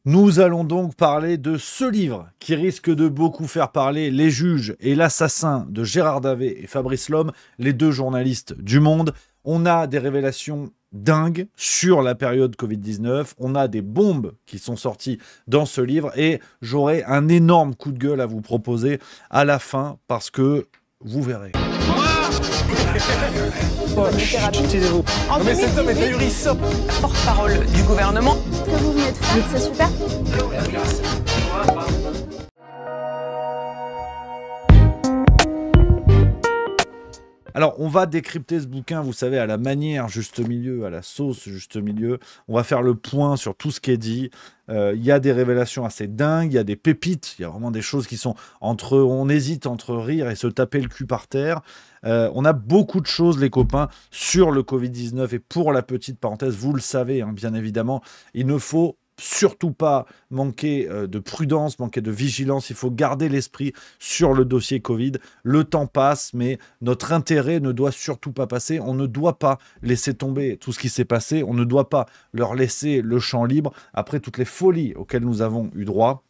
Nous allons donc parler de ce livre qui risque de beaucoup faire parler, Les Juges et l'Assassin de Gérard Davet et Fabrice Lhomme, les deux journalistes du Monde. On a des révélations dingues sur la période Covid-19, on a des bombes qui sont sorties dans ce livre et j'aurai un énorme coup de gueule à vous proposer à la fin parce que vous verrez. Taisez-vous. En 2018, porte-parole du gouvernement. Ce que vous venez de faire, c'est super. Alors, on va décrypter ce bouquin, vous savez, à la manière juste milieu, à la sauce juste milieu. On va faire le point sur tout ce qui est dit. Il y a des révélations assez dingues, il y a des pépites, il y a vraiment des choses qui sont entre... On hésite entre rire et se taper le cul par terre. On a beaucoup de choses, les copains, sur le Covid-19. Et pour la petite parenthèse, vous le savez, hein, bien évidemment, il ne faut surtout pas manquer de prudence, manquer de vigilance. Il faut garder l'esprit sur le dossier Covid. Le temps passe, mais notre intérêt ne doit surtout pas passer. On ne doit pas laisser tomber tout ce qui s'est passé. On ne doit pas leur laisser le champ libre après toutes les folies auxquelles nous avons eu droit.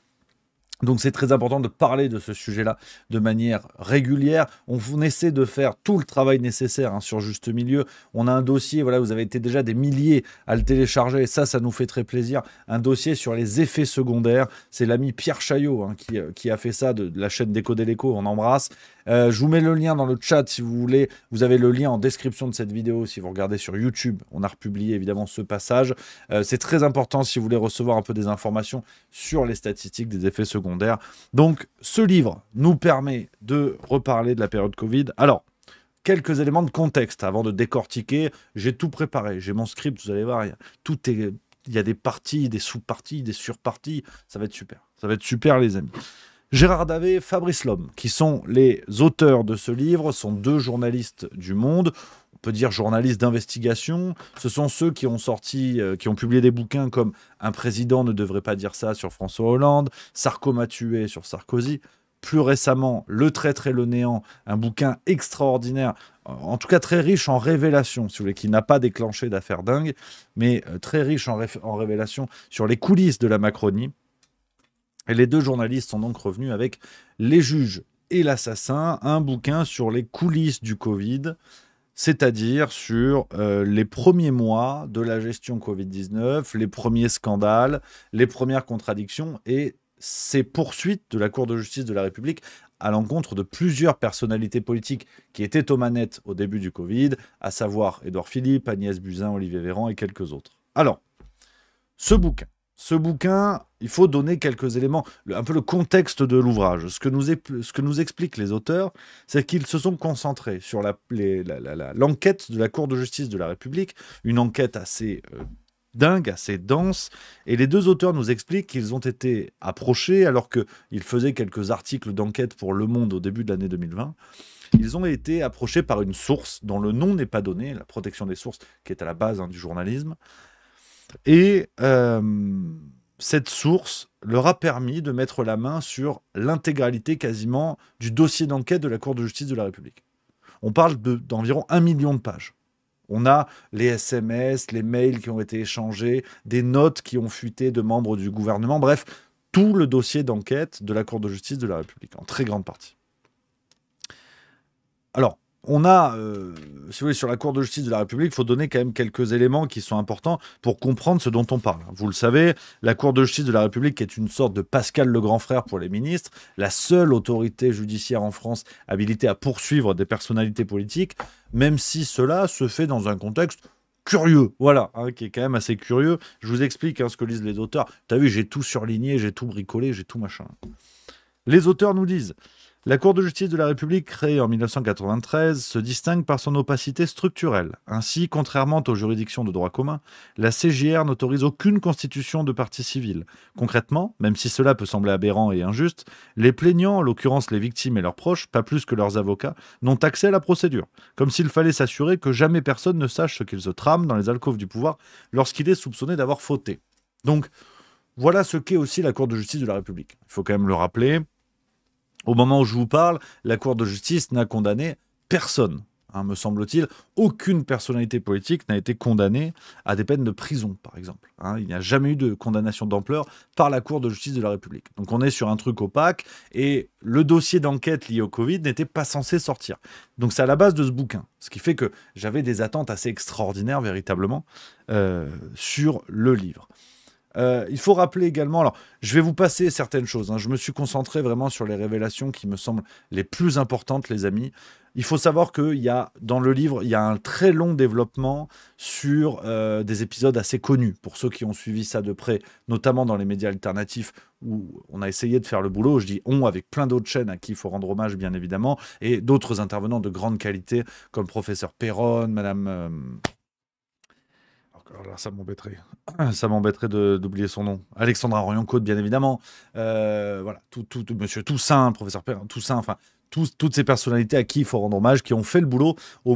Donc c'est très important de parler de ce sujet-là de manière régulière. On essaie de faire tout le travail nécessaire hein, sur Juste Milieu. On a un dossier, voilà, vous avez été déjà des milliers à le télécharger, et ça nous fait très plaisir. Un dossier sur les effets secondaires. C'est l'ami Pierre Chaillot hein, qui a fait ça de la chaîne Décoder l'écho, on embrasse. Je vous mets le lien dans le chat si vous voulez. Vous avez le lien en description de cette vidéo si vous regardez sur YouTube. On a republié évidemment ce passage. C'est très important si vous voulez recevoir un peu des informations sur les statistiques des effets secondaires. Donc, ce livre nous permet de reparler de la période Covid. Alors, quelques éléments de contexte avant de décortiquer. J'ai tout préparé. J'ai mon script, vous allez voir. Il y a des parties, des sous-parties, des sur-parties. Ça va être super. Ça va être super, les amis. Gérard Davet et Fabrice Lhomme, qui sont les auteurs de ce livre, sont deux journalistes du Monde. On peut dire journalistes d'investigation. Ce sont ceux qui ont publié des bouquins comme Un président ne devrait pas dire ça sur François Hollande, Sarko m'a tué sur Sarkozy. Plus récemment, Le traître et le néant, un bouquin extraordinaire, en tout cas très riche en révélations, si vous voulez, qui n'a pas déclenché d'affaires dingues, mais très riche en révélations sur les coulisses de la Macronie. Et les deux journalistes sont donc revenus avec Les Juges et l'Assassin, un bouquin sur les coulisses du Covid, c'est-à-dire sur les premiers mois de la gestion Covid-19, les premiers scandales, les premières contradictions et ces poursuites de la Cour de justice de la République à l'encontre de plusieurs personnalités politiques qui étaient aux manettes au début du Covid, à savoir Édouard Philippe, Agnès Buzyn, Olivier Véran et quelques autres. Alors, ce bouquin, il faut donner quelques éléments, un peu le contexte de l'ouvrage. Ce que nous expliquent les auteurs, c'est qu'ils se sont concentrés sur l'enquête de la Cour de justice de la République, une enquête assez dingue, assez dense. Et les deux auteurs nous expliquent qu'ils ont été approchés, alors qu'ils faisaient quelques articles d'enquête pour Le Monde au début de l'année 2020. Ils ont été approchés par une source dont le nom n'est pas donné, la protection des sources qui est à la base du journalisme. Et cette source leur a permis de mettre la main sur l'intégralité quasiment du dossier d'enquête de la Cour de justice de la République. On parle d'environ 1 million de pages. On a les SMS, les mails qui ont été échangés, des notes qui ont fuité de membres du gouvernement, bref, tout le dossier d'enquête de la Cour de justice de la République, en très grande partie. Alors, on a, si vous voulez, sur la Cour de justice de la République, il faut donner quand même quelques éléments qui sont importants pour comprendre ce dont on parle. Vous le savez, la Cour de justice de la République est une sorte de Pascal le grand frère pour les ministres, la seule autorité judiciaire en France habilitée à poursuivre des personnalités politiques, même si cela se fait dans un contexte curieux, voilà, hein, qui est quand même assez curieux. Je vous explique ce que lisent les auteurs. T'as vu, j'ai tout surligné, j'ai tout bricolé, j'ai tout machin. Les auteurs nous disent... La Cour de justice de la République, créée en 1993, se distingue par son opacité structurelle. Ainsi, contrairement aux juridictions de droit commun, la CJR n'autorise aucune constitution de partie civile. Concrètement, même si cela peut sembler aberrant et injuste, les plaignants, en l'occurrence les victimes et leurs proches, pas plus que leurs avocats, n'ont accès à la procédure, comme s'il fallait s'assurer que jamais personne ne sache ce qu'il se trame dans les alcôves du pouvoir lorsqu'il est soupçonné d'avoir fauté. Donc, voilà ce qu'est aussi la Cour de justice de la République. Il faut quand même le rappeler. Au moment où je vous parle, la Cour de justice n'a condamné personne. hein, me semble-t-il, aucune personnalité politique n'a été condamnée à des peines de prison, par exemple. Hein. Il n'y a jamais eu de condamnation d'ampleur par la Cour de justice de la République. Donc on est sur un truc opaque, et le dossier d'enquête lié au Covid n'était pas censé sortir. Donc c'est à la base de ce bouquin, ce qui fait que j'avais des attentes assez extraordinaires, véritablement, sur le livre. Il faut rappeler également, alors je vais vous passer certaines choses, hein. Je me suis concentré vraiment sur les révélations qui me semblent les plus importantes, les amis. Il faut savoir qu'il y a, dans le livre, il y a un très long développement sur des épisodes assez connus, pour ceux qui ont suivi ça de près, notamment dans les médias alternatifs, où on a essayé de faire le boulot, je dis on, avec plein d'autres chaînes à qui il faut rendre hommage, bien évidemment, et d'autres intervenants de grande qualité, comme le professeur Perron, madame... Alors là, ça m'embêterait d'oublier son nom. Alexandra Royan-Côte, bien évidemment. Voilà, Monsieur Toussaint, professeur Perrin, Toussaint, enfin, toutes ces personnalités à qui il faut rendre hommage, qui ont fait le boulot au...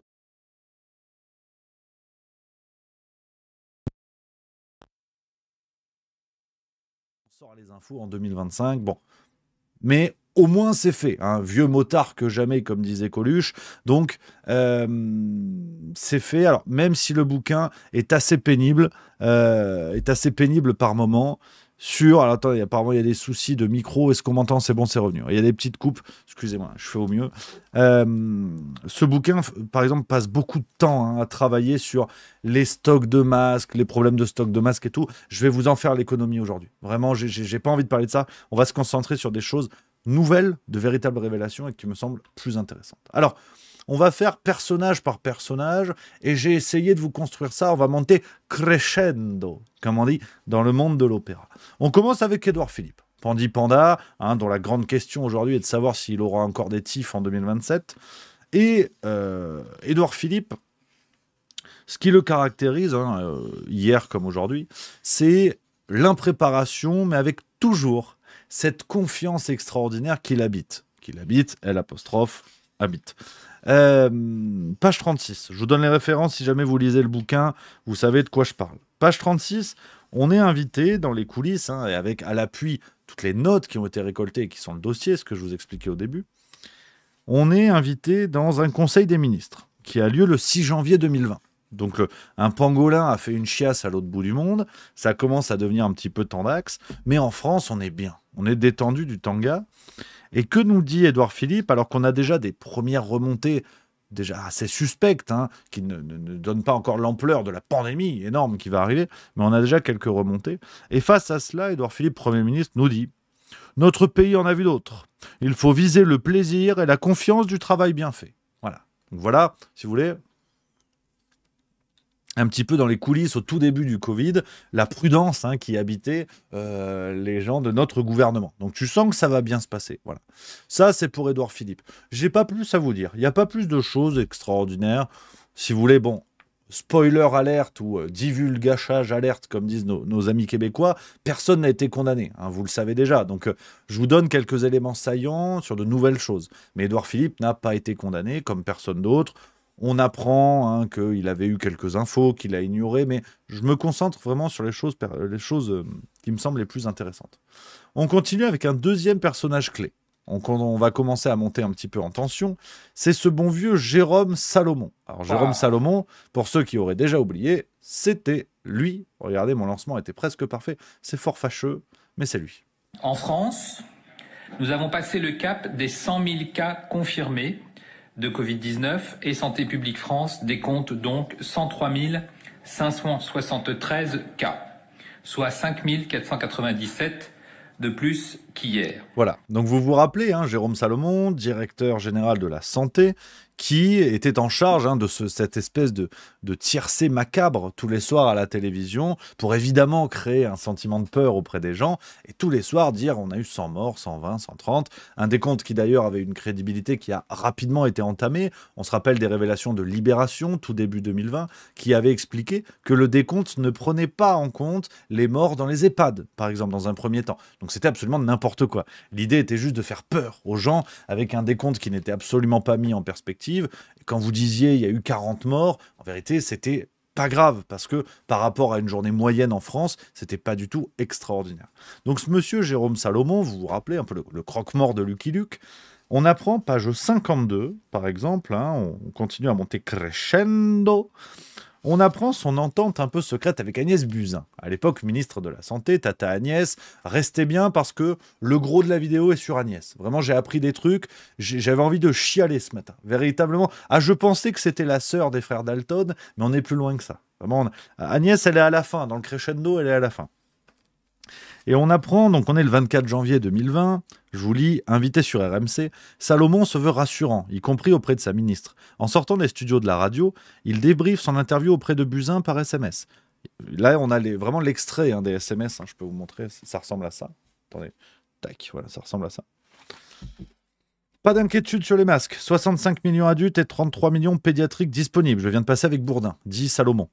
On sort les infos en 2025, bon. Mais au moins c'est fait, hein. Vieux motard que jamais, comme disait Coluche. Donc c'est fait. Alors même si le bouquin est assez pénible par moment. Alors attendez, apparemment il y a des soucis de micro. Est-ce qu'on m'entend? C'est bon, c'est revenu. Il y a des petites coupes. Excusez-moi, je fais au mieux. Ce bouquin, par exemple, passe beaucoup de temps, hein, à travailler sur les stocks de masques, les problèmes de stock de masques et tout. Je vais vous en faire l'économie aujourd'hui. Vraiment, j'ai pas envie de parler de ça. On va se concentrer sur des choses nouvelles, de véritables révélations et qui me semblent plus intéressantes. Alors, on va faire personnage par personnage et j'ai essayé de vous construire ça. On va monter crescendo, comme on dit, dans le monde de l'opéra. On commence avec Édouard Philippe. Pandi Panda, hein, dont la grande question aujourd'hui est de savoir s'il aura encore des tifs en 2027. Et Édouard Philippe, ce qui le caractérise, hein, hier comme aujourd'hui, c'est l'impréparation, mais avec toujours cette confiance extraordinaire qu'il habite. Habite. Page 36. Je vous donne les références si jamais vous lisez le bouquin, vous savez de quoi je parle. Page 36, on est invité dans les coulisses, hein, et avec à l'appui toutes les notes qui ont été récoltées et qui sont le dossier, ce que je vous expliquais au début. On est invité dans un conseil des ministres qui a lieu le 6 janvier 2020. Donc un pangolin a fait une chiasse à l'autre bout du monde, ça commence à devenir un petit peu tendax, mais en France on est bien, on est détendu du tanga. Et que nous dit Édouard Philippe, alors qu'on a déjà des premières remontées déjà assez suspectes, hein, qui ne donnent pas encore l'ampleur de la pandémie énorme qui va arriver, mais on a déjà quelques remontées. Et face à cela, Édouard Philippe, Premier ministre, nous dit « Notre pays en a vu d'autres. Il faut viser le plaisir et la confiance du travail bien fait. » Voilà. Donc voilà, si vous voulez, un petit peu dans les coulisses au tout début du Covid, la prudence, hein, qui habitait les gens de notre gouvernement. Donc tu sens que ça va bien se passer. Voilà. Ça, c'est pour Édouard Philippe. J'ai pas plus à vous dire. Il n'y a pas plus de choses extraordinaires. Si vous voulez, bon, spoiler alerte ou divulgachage alerte, comme disent nos amis québécois, personne n'a été condamné. Hein, vous le savez déjà. Donc je vous donne quelques éléments saillants sur de nouvelles choses. Mais Édouard Philippe n'a pas été condamné, comme personne d'autre. On apprend, hein, qu'il avait eu quelques infos, qu'il a ignorées, mais je me concentre vraiment sur les choses qui me semblent les plus intéressantes. On continue avec un deuxième personnage clé. On va commencer à monter un petit peu en tension. C'est ce bon vieux Jérôme Salomon. Alors Jérôme Salomon, pour ceux qui auraient déjà oublié, c'était lui. Regardez, mon lancement était presque parfait. C'est fort fâcheux, mais c'est lui. En France, nous avons passé le cap des 100 000 cas confirmés de Covid-19 et Santé publique France décompte donc 103 573 cas, soit 5 497 de plus qu'hier. Voilà, donc vous vous rappelez, hein, Jérôme Salomon, directeur général de la santé, qui était en charge, hein, de cette espèce de tiercé macabre tous les soirs à la télévision pour évidemment créer un sentiment de peur auprès des gens et tous les soirs dire on a eu 100 morts, 120, 130, un décompte qui d'ailleurs avait une crédibilité qui a rapidement été entamée. On se rappelle des révélations de Libération tout début 2020 qui avait expliqué que le décompte ne prenait pas en compte les morts dans les EHPAD, par exemple, dans un premier temps. Donc c'était absolument n'importe quoi. L'idée était juste de faire peur aux gens avec un décompte qui n'était absolument pas mis en perspective. Quand vous disiez il y a eu 40 morts, en vérité c'était pas grave parce que par rapport à une journée moyenne en France, c'était pas du tout extraordinaire. Donc ce monsieur Jérôme Salomon, vous vous rappelez un peu le croque-mort de Lucky Luke, On apprend, page 52, par exemple, hein, on continue à monter crescendo. On apprend son entente un peu secrète avec Agnès Buzyn. À l'époque, ministre de la Santé, Tata Agnès, restez bien parce que le gros de la vidéo est sur Agnès. Vraiment, j'ai appris des trucs, j'avais envie de chialer ce matin. Véritablement. Ah, je pensais que c'était la sœur des frères Dalton, mais on est plus loin que ça. Vraiment, Agnès, elle est à la fin. Dans le crescendo, elle est à la fin. Et on apprend, donc on est le 24 janvier 2020, je vous lis, invité sur RMC, Salomon se veut rassurant, y compris auprès de sa ministre. En sortant des studios de la radio, il débriefe son interview auprès de Buzyn par SMS. Là, on a vraiment l'extrait des SMS, je peux vous montrer, ça ressemble à ça. Attendez, tac, voilà, ça ressemble à ça. Pas d'inquiétude sur les masques, 65 millions adultes et 33 millions pédiatriques disponibles. Je viens de passer avec Bourdin, dit Salomon.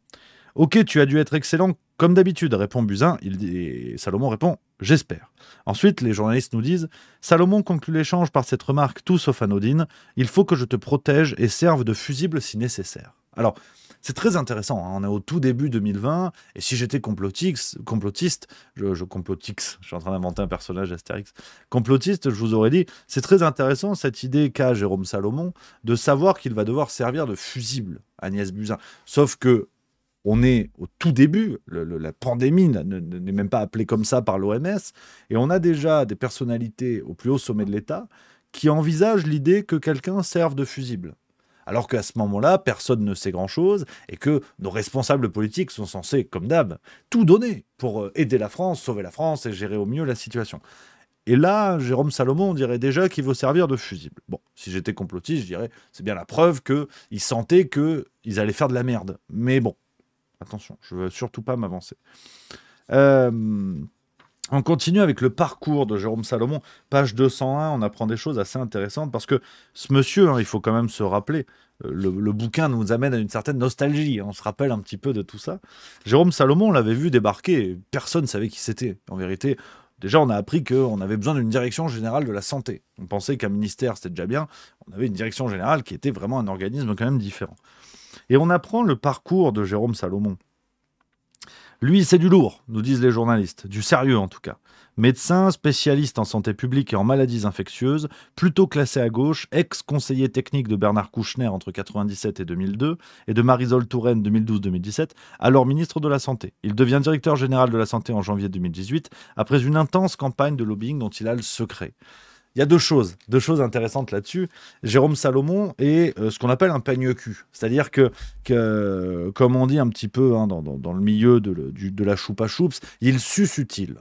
Ok, tu as dû être excellent comme d'habitude, répond Buzyn. Et Salomon répond « J'espère ». Ensuite, les journalistes nous disent « Salomon conclut l'échange par cette remarque tout sauf anodine. Il faut que je te protège et serve de fusible si nécessaire. » Alors, c'est très intéressant. On est au tout début 2020. Et si j'étais complotiste, je suis en train d'inventer un personnage Astérix. Complotiste, je vous aurais dit, c'est très intéressant cette idée qu'a Jérôme Salomon de savoir qu'il va devoir servir de fusible Agnès Buzyn. Sauf que on est au tout début, la pandémie n'est même pas appelée comme ça par l'OMS, et on a déjà des personnalités au plus haut sommet de l'État qui envisagent l'idée que quelqu'un serve de fusible. Alors qu'à ce moment-là, personne ne sait grand-chose, et que nos responsables politiques sont censés, comme d'hab, tout donner pour aider la France, sauver la France et gérer au mieux la situation. Et là, Jérôme Salomon dirait déjà qu'il veut servir de fusible. Bon, si j'étais complotiste, je dirais c'est bien la preuve qu'ils sentaient qu'ils allaient faire de la merde. Mais bon. Attention, je ne veux surtout pas m'avancer. On continue avec le parcours de Jérôme Salomon. Page 201, on apprend des choses assez intéressantes parce que ce monsieur, il faut quand même se rappeler, le bouquin nous amène à une certaine nostalgie. On se rappelle un petit peu de tout ça. Jérôme Salomon, on l'avait vu débarquer, et personne ne savait qui c'était. En vérité, déjà, on a appris qu'on avait besoin d'une direction générale de la santé. On pensait qu'un ministère, c'était déjà bien. On avait une direction générale qui était vraiment un organisme quand même différent. Et on apprend le parcours de Jérôme Salomon. Lui, c'est du lourd, nous disent les journalistes, du sérieux en tout cas. Médecin, spécialiste en santé publique et en maladies infectieuses, plutôt classé à gauche, ex-conseiller technique de Bernard Kouchner entre 1997 et 2002 et de Marisol Touraine 2012-2017, alors ministre de la Santé. Il devient directeur général de la Santé en janvier 2018 après une intense campagne de lobbying dont il a le secret. Il y a deux choses intéressantes là-dessus. Jérôme Salomon est ce qu'on appelle un peigne-cul. C'est-à-dire que, comme on dit un petit peu dans le milieu de la choupa-choups, il suce utile.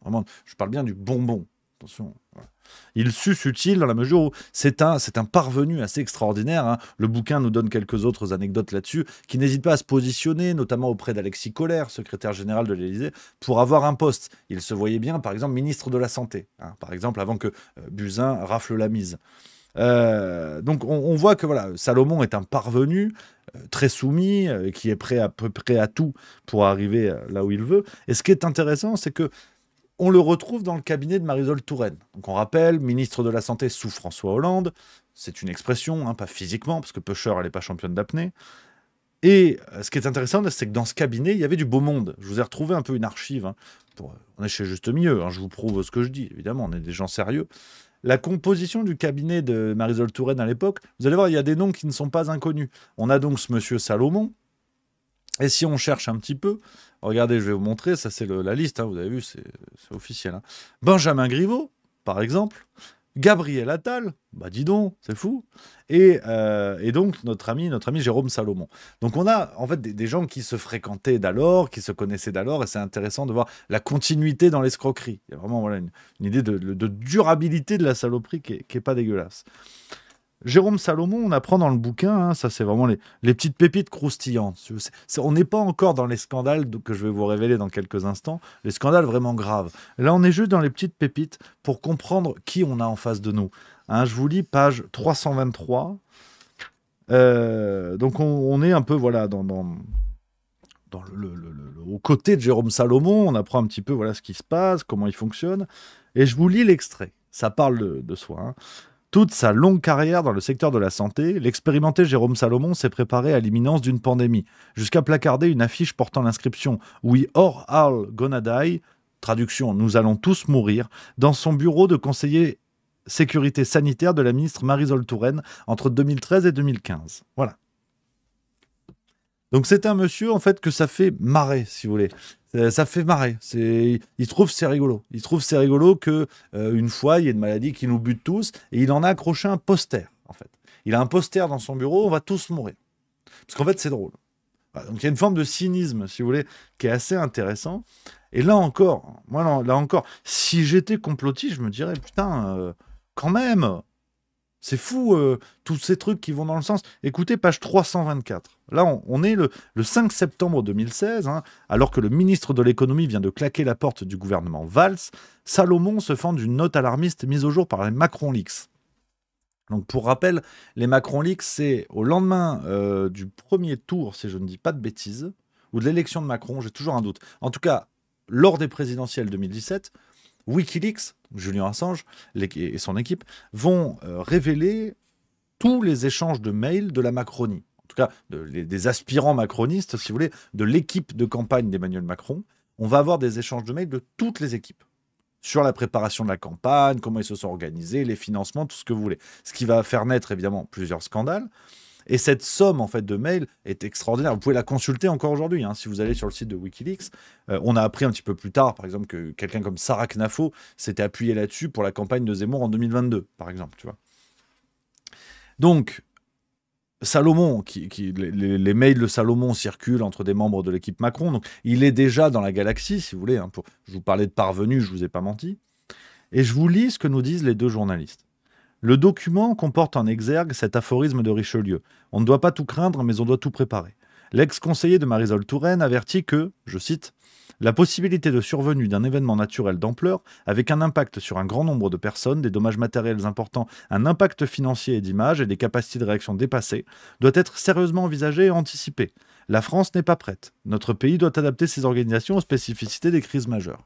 Vraiment, je parle bien du bonbon. Attention. Voilà. Il suce utile dans la mesure où c'est un parvenu assez extraordinaire. Le bouquin nous donne quelques autres anecdotes là-dessus, qui n'hésite pas à se positionner, notamment auprès d'Alexis Collère, secrétaire général de l'Élysée, pour avoir un poste. Il se voyait bien, par exemple, ministre de la Santé, par exemple, avant que Buzyn rafle la mise. Donc on voit que voilà, Salomon est un parvenu très soumis, qui est prêt à peu près à tout pour arriver là où il veut. Et ce qui est intéressant, c'est que on le retrouve dans le cabinet de Marisol Touraine. Donc on rappelle, ministre de la Santé sous François Hollande. C'est une expression, pas physiquement, parce que Pusher, elle n'est pas championne d'apnée. Et ce qui est intéressant, c'est que dans ce cabinet, il y avait du beau monde. Je vous ai retrouvé un peu une archive. On est chez Juste Milieu, je vous prouve ce que je dis. Évidemment, on est des gens sérieux. La composition du cabinet de Marisol Touraine à l'époque, vous allez voir, il y a des noms qui ne sont pas inconnus. On a donc ce monsieur Salomon. Et si on cherche un petit peu, regardez, je vais vous montrer, ça c'est la liste, vous avez vu, c'est officiel. Benjamin Griveaux, par exemple, Gabriel Attal, dis donc, c'est fou, et donc notre ami Jérôme Salomon. Donc on a en fait des gens qui se fréquentaient d'alors, qui se connaissaient d'alors, et c'est intéressant de voir la continuité dans l'escroquerie. Il y a vraiment une idée de durabilité de la saloperie qui est pas dégueulasse. Jérôme Salomon, on apprend dans le bouquin, ça c'est vraiment les petites pépites croustillantes. On n'est pas encore dans les scandales que je vais vous révéler dans quelques instants, les scandales vraiment graves. Là, on est juste dans les petites pépites pour comprendre qui on a en face de nous. Je vous lis page 323. Donc on est un peu voilà aux côtés de Jérôme Salomon, on apprend un petit peu voilà ce qui se passe, comment il fonctionne. Et je vous lis l'extrait, ça parle de soi. Toute sa longue carrière dans le secteur de la santé, l'expérimenté Jérôme Salomon s'est préparé à l'imminence d'une pandémie, jusqu'à placarder une affiche portant l'inscription « We are all gonna die », traduction « Nous allons tous mourir », dans son bureau de conseiller sécurité sanitaire de la ministre Marisol Touraine entre 2013 et 2015. Voilà. Donc c'est un monsieur en fait que ça fait marrer, si vous voulez. Ça fait marrer. Il trouve c'est rigolo. Il trouve c'est rigolo que une fois il y a une maladie qui nous bute tous et il en a accroché un poster en fait. Il a un poster dans son bureau, on va tous mourir. Parce qu'en fait c'est drôle. Voilà, donc il y a une forme de cynisme, si vous voulez, qui est assez intéressant. Et là encore, si j'étais complotiste, je me dirais putain, quand même. C'est fou, tous ces trucs qui vont dans le sens. Écoutez, page 324. Là, on est le 5 septembre 2016, hein, alors que le ministre de l'économie vient de claquer la porte du gouvernement Valls. Salomon se fend d'une note alarmiste mise au jour par les Macron Leaks. Donc, pour rappel, les Macron Leaks, c'est au lendemain du premier tour, si je ne dis pas de bêtises, ou de l'élection de Macron, j'ai toujours un doute. En tout cas, lors des présidentielles 2017, Wikileaks, Julian Assange et son équipe, vont révéler tous les échanges de mails de la Macronie. En tout cas, des aspirants macronistes, si vous voulez, de l'équipe de campagne d'Emmanuel Macron. On va avoir des échanges de mails de toutes les équipes sur la préparation de la campagne, comment ils se sont organisés, les financements, tout ce que vous voulez. Ce qui va faire naître, évidemment, plusieurs scandales. Et cette somme en fait de mails est extraordinaire. Vous pouvez la consulter encore aujourd'hui. Hein, si vous allez sur le site de Wikileaks, on a appris un petit peu plus tard, par exemple, que quelqu'un comme Sarah Knafo s'était appuyé là-dessus pour la campagne de Zemmour en 2022, par exemple. Tu vois. Donc, Salomon, les mails de Salomon circulent entre des membres de l'équipe Macron. Donc, il est déjà dans la galaxie, si vous voulez. Hein, je vous parlais de parvenus, je ne vous ai pas menti. Et je vous lis ce que nous disent les deux journalistes. Le document comporte en exergue cet aphorisme de Richelieu. On ne doit pas tout craindre, mais on doit tout préparer. L'ex-conseiller de Marisol Touraine avertit que, je cite, « la possibilité de survenue d'un événement naturel d'ampleur, avec un impact sur un grand nombre de personnes, des dommages matériels importants, un impact financier et d'image et des capacités de réaction dépassées, doit être sérieusement envisagée et anticipée. La France n'est pas prête. Notre pays doit adapter ses organisations aux spécificités des crises majeures. »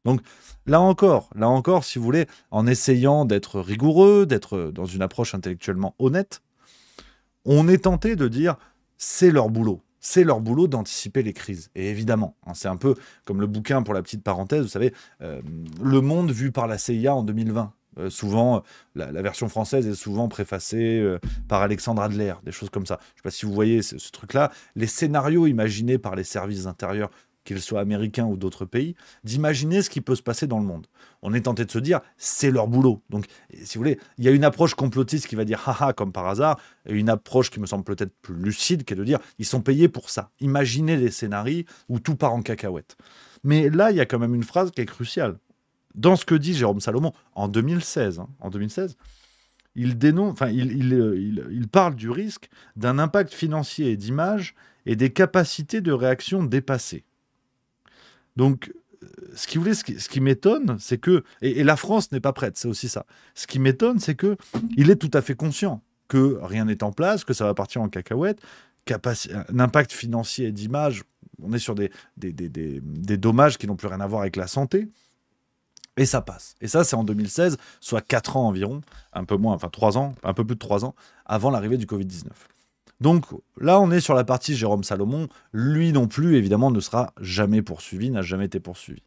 Donc, là encore, si vous voulez, en essayant d'être rigoureux, d'être dans une approche intellectuellement honnête, on est tenté de dire c'est leur boulot. C'est leur boulot d'anticiper les crises. Et évidemment, hein, c'est un peu comme le bouquin, pour la petite parenthèse, vous savez, Le Monde vu par la CIA en 2020. Souvent, la version française est souvent préfacée par Alexandre Adler, des choses comme ça. Je ne sais pas si vous voyez ce truc-là. Les scénarios imaginés par les services intérieurs, qu'ils soient américains ou d'autres pays, d'imaginer ce qui peut se passer dans le monde. On est tenté de se dire, c'est leur boulot. Donc, si vous voulez, il y a une approche complotiste qui va dire, haha, comme par hasard, et une approche qui me semble peut-être plus lucide, qui est de dire, ils sont payés pour ça. Imaginez des scénarios où tout part en cacahuète. Mais là, il y a quand même une phrase qui est cruciale. Dans ce que dit Jérôme Salomon, en 2016, il parle du risque d'un impact financier et d'image et des capacités de réaction dépassées. Donc, ce qui m'étonne, c'est que... Et la France n'est pas prête, c'est aussi ça. Ce qui m'étonne, c'est qu'il est tout à fait conscient que rien n'est en place, que ça va partir en cacahuète, un impact financier et d'image, on est sur des dommages qui n'ont plus rien à voir avec la santé, et ça passe. Et ça, c'est en 2016, soit 4 ans environ, un peu moins, enfin 3 ans, un peu plus de 3 ans, avant l'arrivée du Covid-19. Donc là, on est sur la partie Jérôme Salomon. Lui non plus, évidemment, ne sera jamais poursuivi, n'a jamais été poursuivi.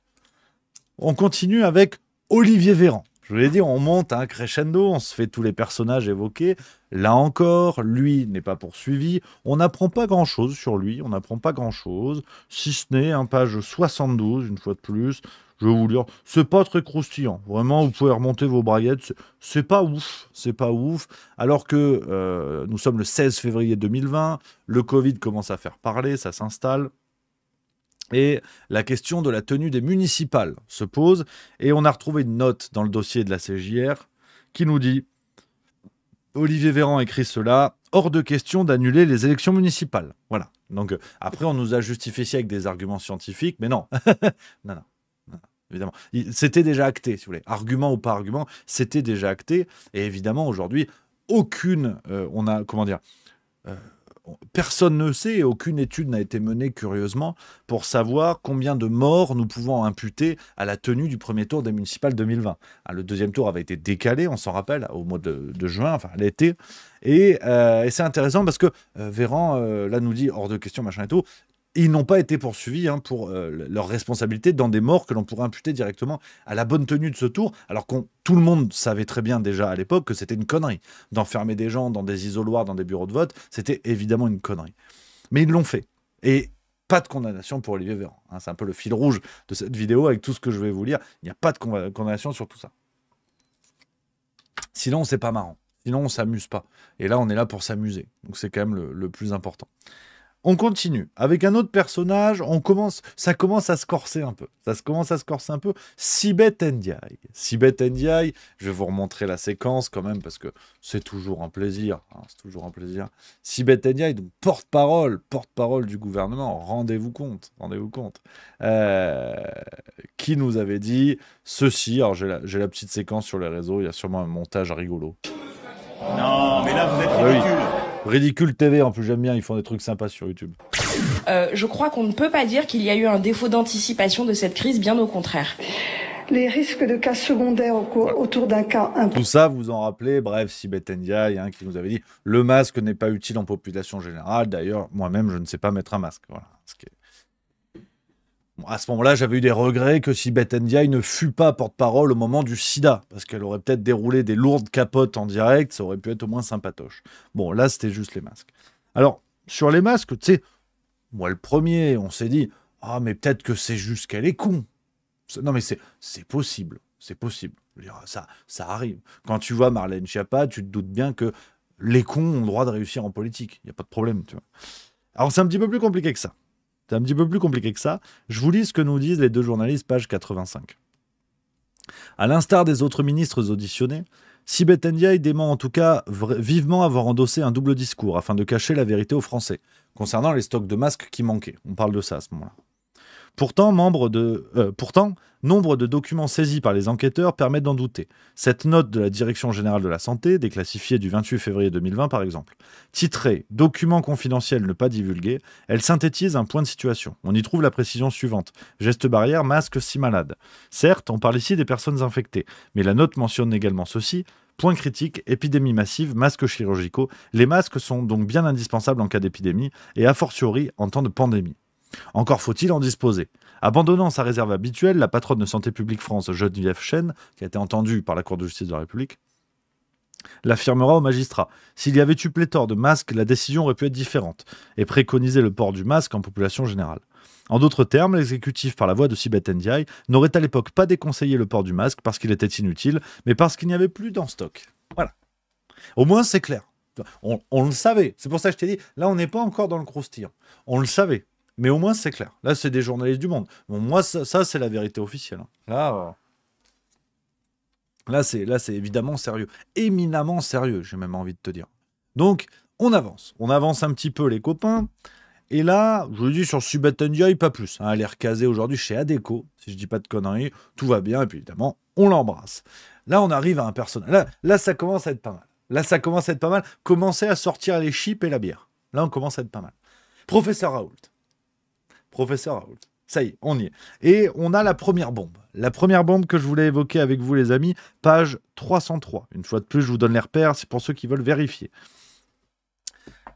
On continue avec Olivier Véran. Je vous l'ai dit, on monte à un crescendo, on se fait tous les personnages évoqués. Là encore, lui n'est pas poursuivi. On n'apprend pas grand-chose sur lui, si ce n'est un page 72, une fois de plus. Je vais vous lire, c'est pas très croustillant. Vraiment, vous pouvez remonter vos braguettes. C'est pas ouf. Alors que nous sommes le 16 février 2020, le Covid commence à faire parler, ça s'installe. Et la question de la tenue des municipales se pose. Et on a retrouvé une note dans le dossier de la CJR qui nous dit « Olivier Véran écrit cela, hors de question d'annuler les élections municipales. » Voilà. Donc après, on nous a justifié ça avec des arguments scientifiques, mais non. non. Évidemment, c'était déjà acté, si vous voulez. Argument ou pas argument, c'était déjà acté. Et évidemment, aujourd'hui, personne ne sait et aucune étude n'a été menée curieusement pour savoir combien de morts nous pouvons imputer à la tenue du premier tour des municipales 2020. Le deuxième tour avait été décalé, on s'en rappelle, au mois de juin, enfin l'été. Et c'est intéressant parce que Véran, là, nous dit hors de question, machin et tout. Et ils n'ont pas été poursuivis pour leur responsabilité dans des morts que l'on pourrait imputer directement à la bonne tenue de ce tour, alors que tout le monde savait très bien déjà à l'époque que c'était une connerie. D'enfermer des gens dans des isoloirs, dans des bureaux de vote, c'était évidemment une connerie. Mais ils l'ont fait. Et pas de condamnation pour Olivier Véran. C'est un peu le fil rouge de cette vidéo avec tout ce que je vais vous lire. Il n'y a pas de condamnation sur tout ça. Sinon, c'est pas marrant. Sinon, on s'amuse pas. Et là, on est là pour s'amuser. Donc, c'est quand même le plus important. On continue. Avec un autre personnage, ça commence à se corser un peu. Sibeth Ndiaye. Sibeth Ndiaye, je vais vous remontrer la séquence quand même, parce que c'est toujours un plaisir. Sibeth Ndiaye, donc porte-parole du gouvernement. Rendez-vous compte. Qui nous avait dit ceci. Alors, j'ai la petite séquence sur les réseaux. Il y a sûrement un montage rigolo. Non, mais là, vous êtes ridicule. Oui. Ridicule TV, en plus, j'aime bien, ils font des trucs sympas sur YouTube. Je crois qu'on ne peut pas dire qu'il y a eu un défaut d'anticipation de cette crise, bien au contraire. Les risques de cas secondaires autour d'un cas important. Tout ça, vous en rappelez, bref, Sibeth Ndiaye, qui nous avait dit « Le masque n'est pas utile en population générale. D'ailleurs, moi-même, je ne sais pas mettre un masque. » Voilà. À ce moment-là, j'avais eu des regrets que Sibeth Ndiaye ne fût pas porte-parole au moment du sida, parce qu'elle aurait peut-être déroulé des lourdes capotes en direct, ça aurait pu être au moins sympatoche. Bon, là, c'était juste les masques. Alors, sur les masques, tu sais, moi, le premier, on s'est dit « Ah, mais peut-être que c'est juste qu'elle est con. » Non, mais c'est possible. C'est possible. Je veux dire, ça arrive. Quand tu vois Marlène Schiappa, tu te doutes bien que les cons ont le droit de réussir en politique. Il n'y a pas de problème, tu vois. Alors, c'est un petit peu plus compliqué que ça. Je vous lis ce que nous disent les deux journalistes, page 85. À l'instar des autres ministres auditionnés, Sibeth Ndiaye dément en tout cas vivement avoir endossé un double discours afin de cacher la vérité aux Français, concernant les stocks de masques qui manquaient. On parle de ça à ce moment-là. Pourtant, nombre de documents saisis par les enquêteurs permettent d'en douter. Cette note de la Direction générale de la santé, déclassifiée du 28 février 2020 par exemple, titrée « Documents confidentiels ne pas divulgués », elle synthétise un point de situation. On y trouve la précision suivante. Gestes barrières, masques si malades. Certes, on parle ici des personnes infectées, mais la note mentionne également ceci. Point critique, épidémie massive, masques chirurgicaux. Les masques sont donc bien indispensables en cas d'épidémie et a fortiori en temps de pandémie. Encore faut-il en disposer. Abandonnant sa réserve habituelle, la patronne de Santé publique France, Geneviève Chesne, qui a été entendue par la Cour de justice de la République, l'affirmera au magistrat. S'il y avait eu pléthore de masques, la décision aurait pu être différente et préconiser le port du masque en population générale. En d'autres termes, l'exécutif, par la voix de Sibeth Ndiaye, n'aurait à l'époque pas déconseillé le port du masque parce qu'il était inutile, mais parce qu'il n'y avait plus d'en stock. Voilà. Au moins, c'est clair. On le savait. C'est pour ça que je t'ai dit, là, on n'est pas encore dans le croustillant. On le savait. Mais au moins, c'est clair. Là, c'est des journalistes du Monde. Bon, moi, ça c'est la vérité officielle. Là, c'est évidemment sérieux. Éminemment sérieux, j'ai même envie de te dire. Donc, on avance. On avance un petit peu, les copains. Et là, je vous dis, sur Sibeth Ndiaye, pas plus. Elle est recasée aujourd'hui chez Adecco, si je dis pas de conneries. Tout va bien, et puis évidemment, on l'embrasse. Là, on arrive à un personnage. Là, ça commence à être pas mal. Commencez à sortir les chips et la bière. Là, on commence à être pas mal. Professeur Raoult. Ça y est, on y est. Et on a la première bombe. La première bombe que je voulais évoquer avec vous, les amis, page 303. Une fois de plus, je vous donne les repères, c'est pour ceux qui veulent vérifier.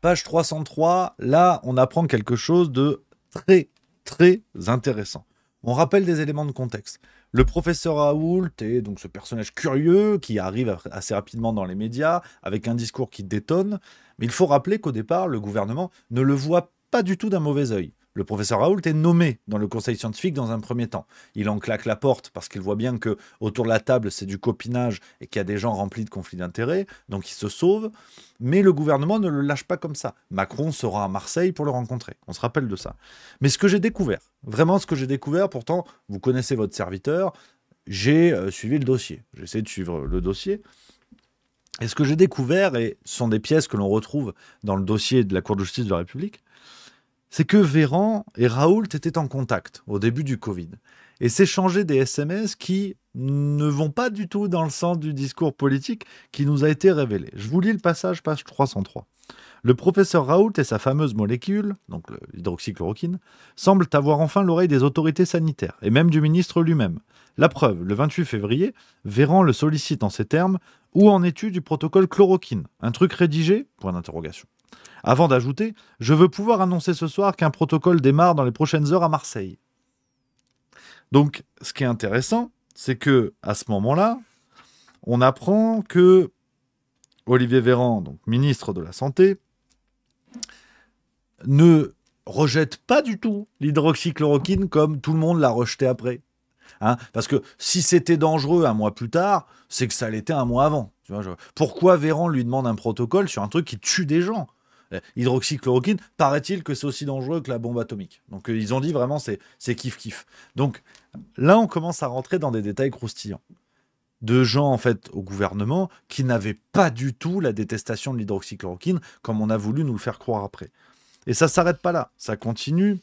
Page 303, là, on apprend quelque chose de très, très intéressant. On rappelle des éléments de contexte. Le professeur Raoult est donc ce personnage curieux qui arrive assez rapidement dans les médias, avec un discours qui détonne. Mais il faut rappeler qu'au départ, le gouvernement ne le voit pas du tout d'un mauvais œil. Le professeur Raoult est nommé dans le conseil scientifique dans un premier temps. Il en claque la porte parce qu'il voit bien que autour de la table, c'est du copinage et qu'il y a des gens remplis de conflits d'intérêts, donc il se sauve. Mais le gouvernement ne le lâche pas comme ça. Macron sera à Marseille pour le rencontrer. On se rappelle de ça. Mais ce que j'ai découvert, pourtant, vous connaissez votre serviteur, j'ai suivi le dossier. J'ai essayé de suivre le dossier. Et ce que j'ai découvert, et ce sont des pièces que l'on retrouve dans le dossier de la Cour de justice de la République, c'est que Véran et Raoult étaient en contact au début du Covid et s'échangeaient des SMS qui ne vont pas du tout dans le sens du discours politique qui nous a été révélé. Je vous lis le passage, page 303. Le professeur Raoult et sa fameuse molécule, donc l'hydroxychloroquine, semblent avoir enfin l'oreille des autorités sanitaires et même du ministre lui-même. La preuve, le 28 février, Véran le sollicite en ces termes « Où en es-tu du protocole chloroquine ? Un truc rédigé ? » Point d'interrogation. Avant d'ajouter, je veux pouvoir annoncer ce soir qu'un protocole démarre dans les prochaines heures à Marseille. Donc, ce qui est intéressant, c'est que à ce moment-là, on apprend que Olivier Véran, donc ministre de la Santé, ne rejette pas du tout l'hydroxychloroquine comme tout le monde l'a rejeté après. Parce que si c'était dangereux un mois plus tard, c'est que ça l'était un mois avant. Tu vois, pourquoi Véran lui demande un protocole sur un truc qui tue des gens ? Hydroxychloroquine, paraît-il que c'est aussi dangereux que la bombe atomique. Donc ils ont dit vraiment c'est kiff-kiff. Donc là, on commence à rentrer dans des détails croustillants. De gens, en fait, au gouvernement qui n'avaient pas du tout la détestation de l'hydroxychloroquine comme on a voulu nous le faire croire après. Et ça ne s'arrête pas là, ça continue,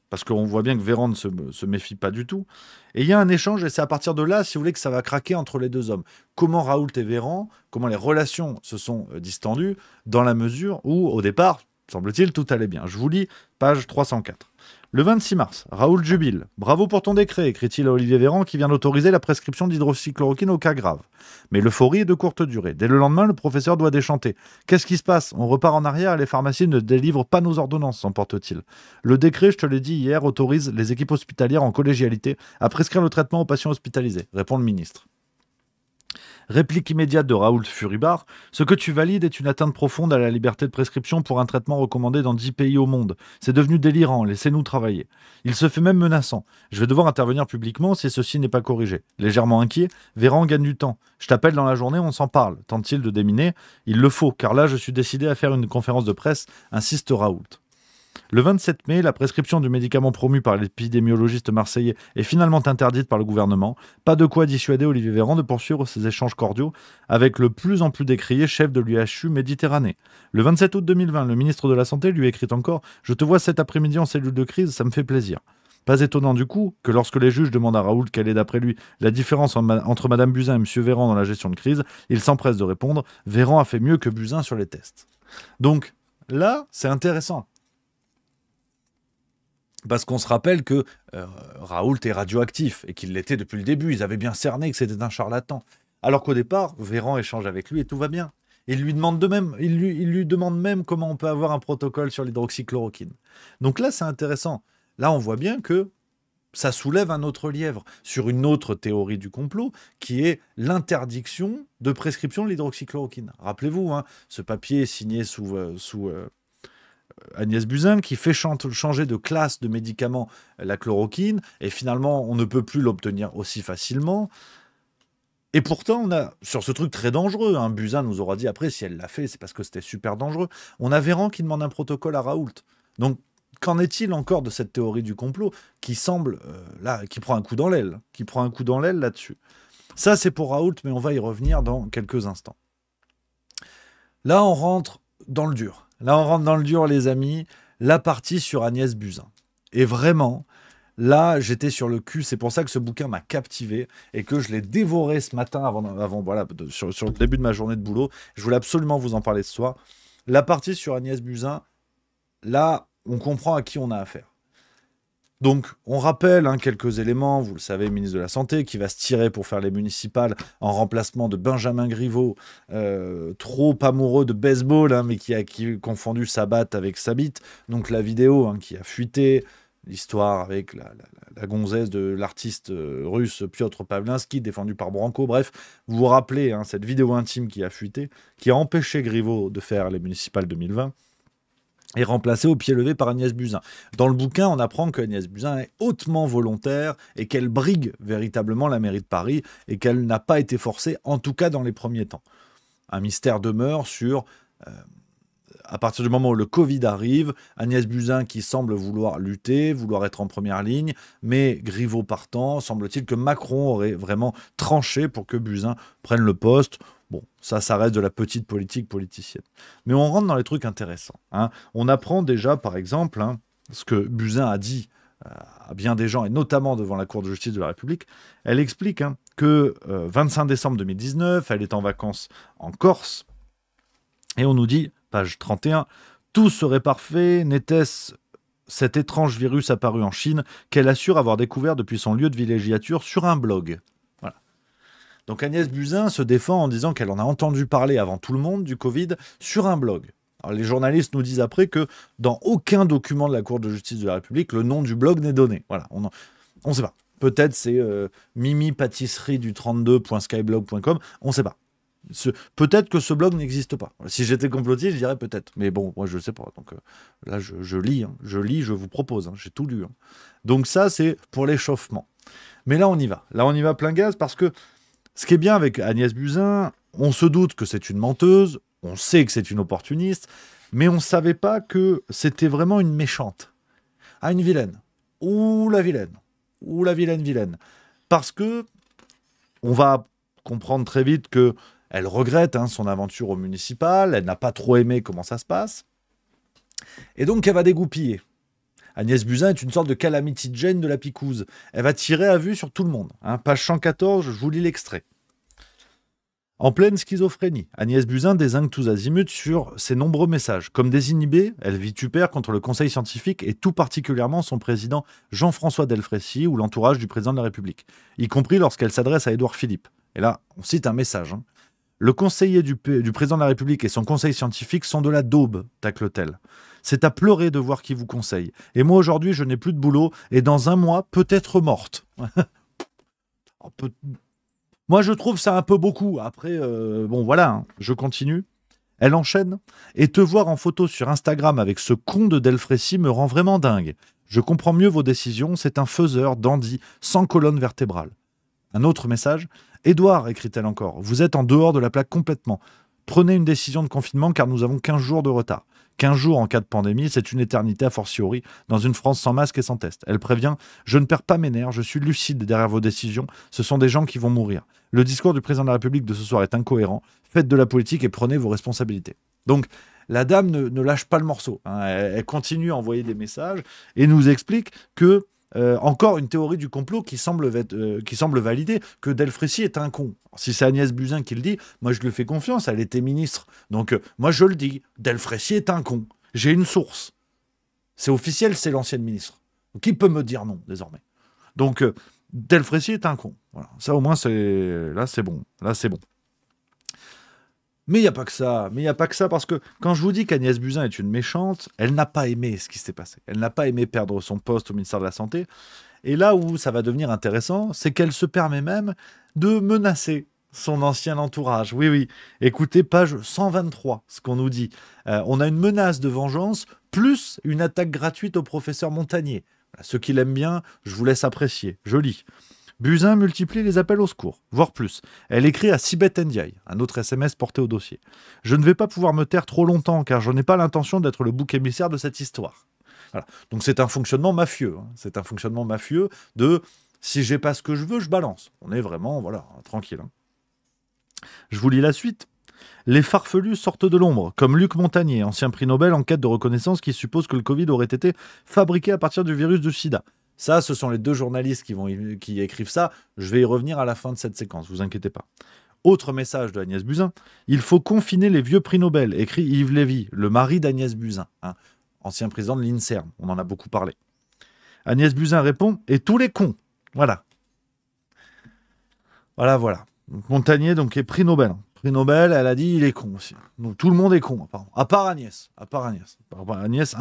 parce qu'on voit bien que Véran ne se méfie pas du tout. Et il y a un échange, et c'est à partir de là, si vous voulez, que ça va craquer entre les deux hommes. Comment Raoult et Véran, comment les relations se sont distendues, dans la mesure où, au départ, semble-t-il, tout allait bien. Je vous lis, page 304. Le 26 mars, Raoult jubile. « Bravo pour ton décret », écrit-il à Olivier Véran, qui vient d'autoriser la prescription d'hydroxychloroquine aux cas graves. Mais l'euphorie est de courte durée. Dès le lendemain, le professeur doit déchanter. « Qu'est-ce qui se passe ? On repart en arrière et les pharmacies ne délivrent pas nos ordonnances », s'emporte-t-il. « Le décret, je te l'ai dit hier, autorise les équipes hospitalières en collégialité à prescrire le traitement aux patients hospitalisés », répond le ministre. Réplique immédiate de Raoult Furibard. « Ce que tu valides est une atteinte profonde à la liberté de prescription pour un traitement recommandé dans 10 pays au monde. C'est devenu délirant, laissez-nous travailler. » Il se fait même menaçant. « Je vais devoir intervenir publiquement si ceci n'est pas corrigé. » Légèrement inquiet, Véran gagne du temps. « Je t'appelle dans la journée, on s'en parle. » Tente-t-il de déminer. « Il le faut, car là je suis décidé à faire une conférence de presse, insiste Raoult. » Le 27 mai, la prescription du médicament promu par l'épidémiologiste marseillais est finalement interdite par le gouvernement. Pas de quoi dissuader Olivier Véran de poursuivre ses échanges cordiaux avec le plus en plus décrié chef de l'UHU Méditerranée. Le 27 août 2020, le ministre de la Santé lui écrit encore « Je te vois cet après-midi en cellule de crise, ça me fait plaisir ». Pas étonnant du coup que lorsque les juges demandent à Raoult quelle est d'après lui la différence entre Madame Buzyn et M. Véran dans la gestion de crise, il s'empresse de répondre « Véran a fait mieux que Buzyn sur les tests ». Donc là, c'est intéressant. Parce qu'on se rappelle que Raoult est radioactif et qu'il l'était depuis le début. Ils avaient bien cerné que c'était un charlatan. Alors qu'au départ, Véran échange avec lui et tout va bien. Il lui demande il lui demande même comment on peut avoir un protocole sur l'hydroxychloroquine. Donc là, c'est intéressant. Là, on voit bien que ça soulève un autre lièvre sur une autre théorie du complot qui est l'interdiction de prescription de l'hydroxychloroquine. Rappelez-vous, ce papier signé sous Agnès Buzyn qui fait changer de classe de médicament la chloroquine et finalement on ne peut plus l'obtenir aussi facilement. Et pourtant on a, sur ce truc très dangereux, Buzyn nous aura dit après si elle l'a fait c'est parce que c'était super dangereux, on a Véran qui demande un protocole à Raoult. Donc qu'en est-il encore de cette théorie du complot qui semble, qui prend un coup dans l'aile, là-dessus. Ça c'est pour Raoult mais on va y revenir dans quelques instants. Là on rentre dans le dur. Les amis, la partie sur Agnès Buzyn. Et vraiment, là, j'étais sur le cul. C'est pour ça que ce bouquin m'a captivé et que je l'ai dévoré ce matin sur le début de ma journée de boulot. Je voulais absolument vous en parler ce soir. La partie sur Agnès Buzyn, là, on comprend à qui on a affaire. Donc, on rappelle quelques éléments. Vous le savez, ministre de la Santé qui va se tirer pour faire les municipales en remplacement de Benjamin Griveaux, trop amoureux de baseball, mais qui a confondu sa batte avec sa bite. Donc, la vidéo qui a fuité, l'histoire avec la gonzesse de l'artiste russe Piotr Pavlinsky, défendu par Branco. Bref, vous vous rappelez cette vidéo intime qui a fuité, qui a empêché Griveaux de faire les municipales 2020. Est remplacée au pied levé par Agnès Buzyn. Dans le bouquin, on apprend qu'Agnès Buzyn est hautement volontaire et qu'elle brigue véritablement la mairie de Paris et qu'elle n'a pas été forcée, en tout cas dans les premiers temps. Un mystère demeure sur, à partir du moment où le Covid arrive, Agnès Buzyn qui semble vouloir lutter, vouloir être en première ligne, mais Griveaux partant, semble-t-il que Macron aurait vraiment tranché pour que Buzyn prenne le poste. Bon, ça reste de la petite politique politicienne. Mais on rentre dans les trucs intéressants. On apprend déjà, par exemple, ce que Buzyn a dit à bien des gens, et notamment devant la Cour de justice de la République. Elle explique que 25 décembre 2019, elle est en vacances en Corse, et on nous dit, page 31, « Tout serait parfait, n'était-ce cet étrange virus apparu en Chine qu'elle assure avoir découvert depuis son lieu de villégiature sur un blog. » Donc Agnès Buzyn se défend en disant qu'elle en a entendu parler avant tout le monde du Covid sur un blog. Alors, les journalistes nous disent après que dans aucun document de la Cour de justice de la République, le nom du blog n'est donné. Voilà, on ne sait pas. Peut-être c'est mimi-pâtisserie du 32.skyblog.com, on ne sait pas. Peut-être que ce blog n'existe pas. Si j'étais complotiste, je dirais peut-être. Mais bon, moi, je ne sais pas. Donc là, je lis. Hein. Je lis, je vous propose. Hein. J'ai tout lu. Hein. Donc ça, c'est pour l'échauffement. Mais là, on y va. Là, on y va plein gaz parce que ce qui est bien avec Agnès Buzyn, on se doute que c'est une menteuse, on sait que c'est une opportuniste, mais on ne savait pas que c'était vraiment une méchante. Ah, une vilaine. Ouh, la vilaine. Ouh, la vilaine. Parce que on va comprendre très vite que elle regrette son aventure au municipal, elle n'a pas trop aimé comment ça se passe, et donc elle va dégoupiller. Agnès Buzyn est une sorte de calamity Jane de la picouse. Elle va tirer à vue sur tout le monde. Page 114, je vous lis l'extrait. En pleine schizophrénie, Agnès Buzyn dézingue tous azimuts sur ses nombreux messages. Comme désinhibée, elle vitupère contre le Conseil scientifique et tout particulièrement son président Jean-François Delfraissy ou l'entourage du président de la République, y compris lorsqu'elle s'adresse à Édouard Philippe. Et là, on cite un message. Le conseiller du président de la République et son conseil scientifique sont de la daube, tacle-t-elle. C'est à pleurer de voir qui vous conseille. Et moi, aujourd'hui, je n'ai plus de boulot et dans un mois, peut-être morte. Moi, je trouve ça un peu beaucoup. Après, bon, voilà, je continue. Elle enchaîne. Et te voir en photo sur Instagram avec ce con de Delfraissy me rend vraiment dingue. Je comprends mieux vos décisions. C'est un faiseur, dandy, sans colonne vertébrale. Un autre message. Édouard, écrit-elle encore, vous êtes en dehors de la plaque complètement. Prenez une décision de confinement car nous avons 15 jours de retard. 15 jours en cas de pandémie, c'est une éternité a fortiori dans une France sans masque et sans test. Elle prévient, je ne perds pas mes nerfs, je suis lucide derrière vos décisions, ce sont des gens qui vont mourir. Le discours du président de la République de ce soir est incohérent, faites de la politique et prenez vos responsabilités. Donc, la dame ne lâche pas le morceau. Elle continue à envoyer des messages et nous explique que encore une théorie du complot qui semble valider que Delfraissy est un con. Si c'est Agnès Buzyn qui le dit, moi je lui fais confiance, elle était ministre. Donc moi je le dis, Delfraissy est un con. J'ai une source. C'est officiel, c'est l'ancienne ministre. Donc, qui peut me dire non désormais? Donc Delfraissy est un con. Voilà. Ça au moins c'est bon. Là c'est bon. Mais il n'y a pas que ça, parce que quand je vous dis qu'Agnès Buzyn est une méchante, elle n'a pas aimé ce qui s'est passé. Elle n'a pas aimé perdre son poste au ministère de la Santé. Et là où ça va devenir intéressant, c'est qu'elle se permet même de menacer son ancien entourage. Oui. Écoutez, page 123, ce qu'on nous dit. On a une menace de vengeance, plus une attaque gratuite au professeur Montagnier. Ceux qui l'aiment bien, je vous laisse apprécier. Je lis. Buzyn multiplie les appels au secours, voire plus. Elle écrit à Sibeth Ndiaye, un autre SMS porté au dossier. « Je ne vais pas pouvoir me taire trop longtemps, car je n'ai pas l'intention d'être le bouc émissaire de cette histoire. » Voilà. Donc c'est un fonctionnement mafieux. C'est un fonctionnement mafieux de « si j'ai pas ce que je veux, je balance ». On est vraiment, voilà, tranquille. Je vous lis la suite. Les farfelus sortent de l'ombre, comme Luc Montagnier, ancien prix Nobel en quête de reconnaissance qui suppose que le Covid aurait été fabriqué à partir du virus du sida. Ça, ce sont les deux journalistes qui écrivent ça. Je vais y revenir à la fin de cette séquence, vous inquiétez pas. Autre message de Agnès Buzyn. Il faut confiner les vieux prix Nobel, écrit Yves Lévy, le mari d'Agnès Buzyn, ancien président de l'INSERM. On en a beaucoup parlé. Agnès Buzyn répond « Et tous les cons ». Voilà. Voilà. Montagnier, donc, est prix Nobel. Prix Nobel, elle a dit il est con aussi. Donc tout le monde est con, apparemment. À part Agnès. Agnès,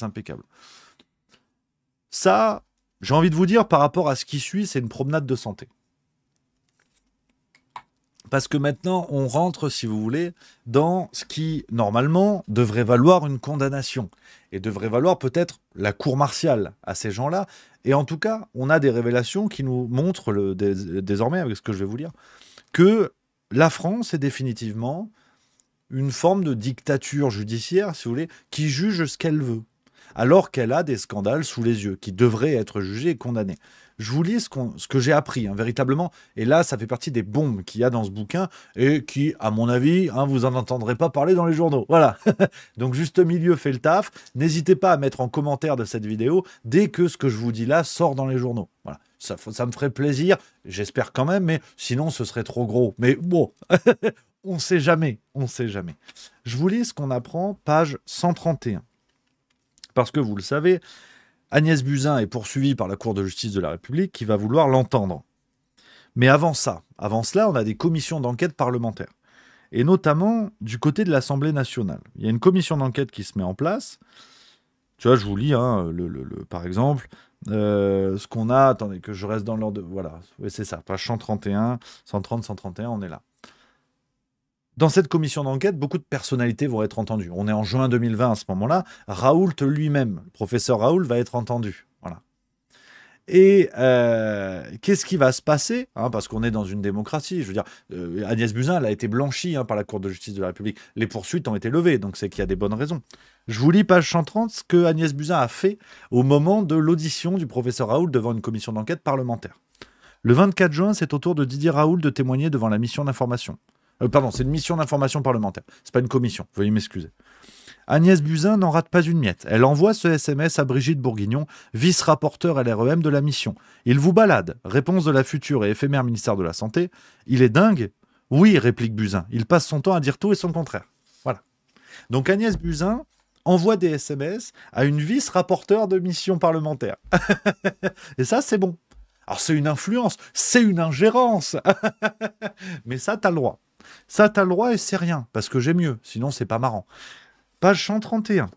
impeccable. Ça, j'ai envie de vous dire, par rapport à ce qui suit, c'est une promenade de santé. Parce que maintenant, on rentre, si vous voulez, dans ce qui, normalement, devrait valoir une condamnation. Et devrait valoir peut-être la cour martiale à ces gens-là. Et en tout cas, on a des révélations qui nous montrent, désormais, avec ce que je vais vous dire, que la France est définitivement une forme de dictature judiciaire, si vous voulez, qui juge ce qu'elle veut. Alors qu'elle a des scandales sous les yeux, qui devraient être jugés et condamnés. Je vous lis ce que j'ai appris, véritablement. Et là, ça fait partie des bombes qu'il y a dans ce bouquin, et qui, à mon avis, vous en entendrez pas parler dans les journaux. Voilà. Donc, Juste Milieu fait le taf. N'hésitez pas à mettre en commentaire de cette vidéo, dès que ce que je vous dis là sort dans les journaux. Voilà. Ça me ferait plaisir, j'espère quand même, mais sinon, ce serait trop gros. Mais bon, on sait jamais. Je vous lis ce qu'on apprend, page 131. Parce que vous le savez, Agnès Buzyn est poursuivie par la Cour de justice de la République qui va vouloir l'entendre. Mais avant cela, on a des commissions d'enquête parlementaires. et notamment du côté de l'Assemblée nationale. Il y a une commission d'enquête qui se met en place. Tu vois, je vous lis, hein, par exemple, ce qu'on a... Attendez, que je reste dans l'ordre de... Voilà, oui, c'est ça, page 131, 130, 131, on est là. Dans cette commission d'enquête, beaucoup de personnalités vont être entendues. On est en juin 2020 à ce moment-là. Raoult lui-même, le professeur Raoult, va être entendu. Voilà. Et qu'est-ce qui va se passer, hein, parce qu'on est dans une démocratie. Je veux dire, Agnès Buzyn, elle a été blanchie, hein, par la Cour de justice de la République. Les poursuites ont été levées, donc c'est qu'il y a des bonnes raisons. Je vous lis page 130 ce que Agnès Buzyn a fait au moment de l'audition du professeur Raoult devant une commission d'enquête parlementaire. Le 24 juin, c'est au tour de Didier Raoult de témoigner devant la mission d'information. Pardon, c'est une mission d'information parlementaire. C'est pas une commission, veuillez m'excuser. Agnès Buzyn n'en rate pas une miette. Elle envoie ce SMS à Brigitte Bourguignon, vice-rapporteur LREM de la mission. Il vous balade. Réponse de la future et éphémère ministère de la Santé. Il est dingue? Oui, réplique Buzyn. Il passe son temps à dire tout et son contraire. Voilà. Donc Agnès Buzyn envoie des SMS à une vice-rapporteure de mission parlementaire. Et ça, c'est bon. Alors, c'est une influence, c'est une ingérence. Mais ça, t'as le droit. Ça, t'as le droit et c'est rien, parce que j'ai mieux. Sinon, c'est pas marrant. Page 131.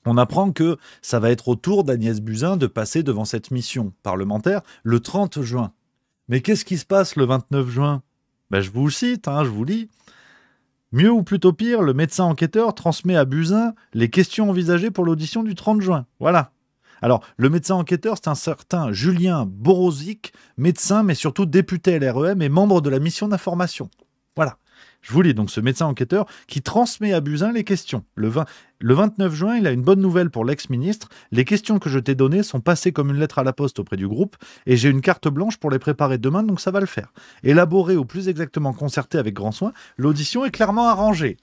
On apprend que ça va être au tour d'Agnès Buzyn de passer devant cette mission parlementaire le 30 juin. Mais qu'est-ce qui se passe le 29 juin? Ben, je vous le cite, hein, je vous lis. Mieux ou plutôt pire, le médecin enquêteur transmet à Buzyn les questions envisagées pour l'audition du 30 juin. Voilà. Alors, le médecin enquêteur, c'est un certain Julien Borozic, médecin, mais surtout député LREM et membre de la mission d'information. Voilà. Je vous lis donc ce médecin enquêteur qui transmet à Buzyn les questions. Le 29 juin, il a une bonne nouvelle pour l'ex-ministre. Les questions que je t'ai données sont passées comme une lettre à la poste auprès du groupe et j'ai une carte blanche pour les préparer demain, donc ça va le faire. Élaboré ou plus exactement concerté avec grand soin, l'audition est clairement arrangée.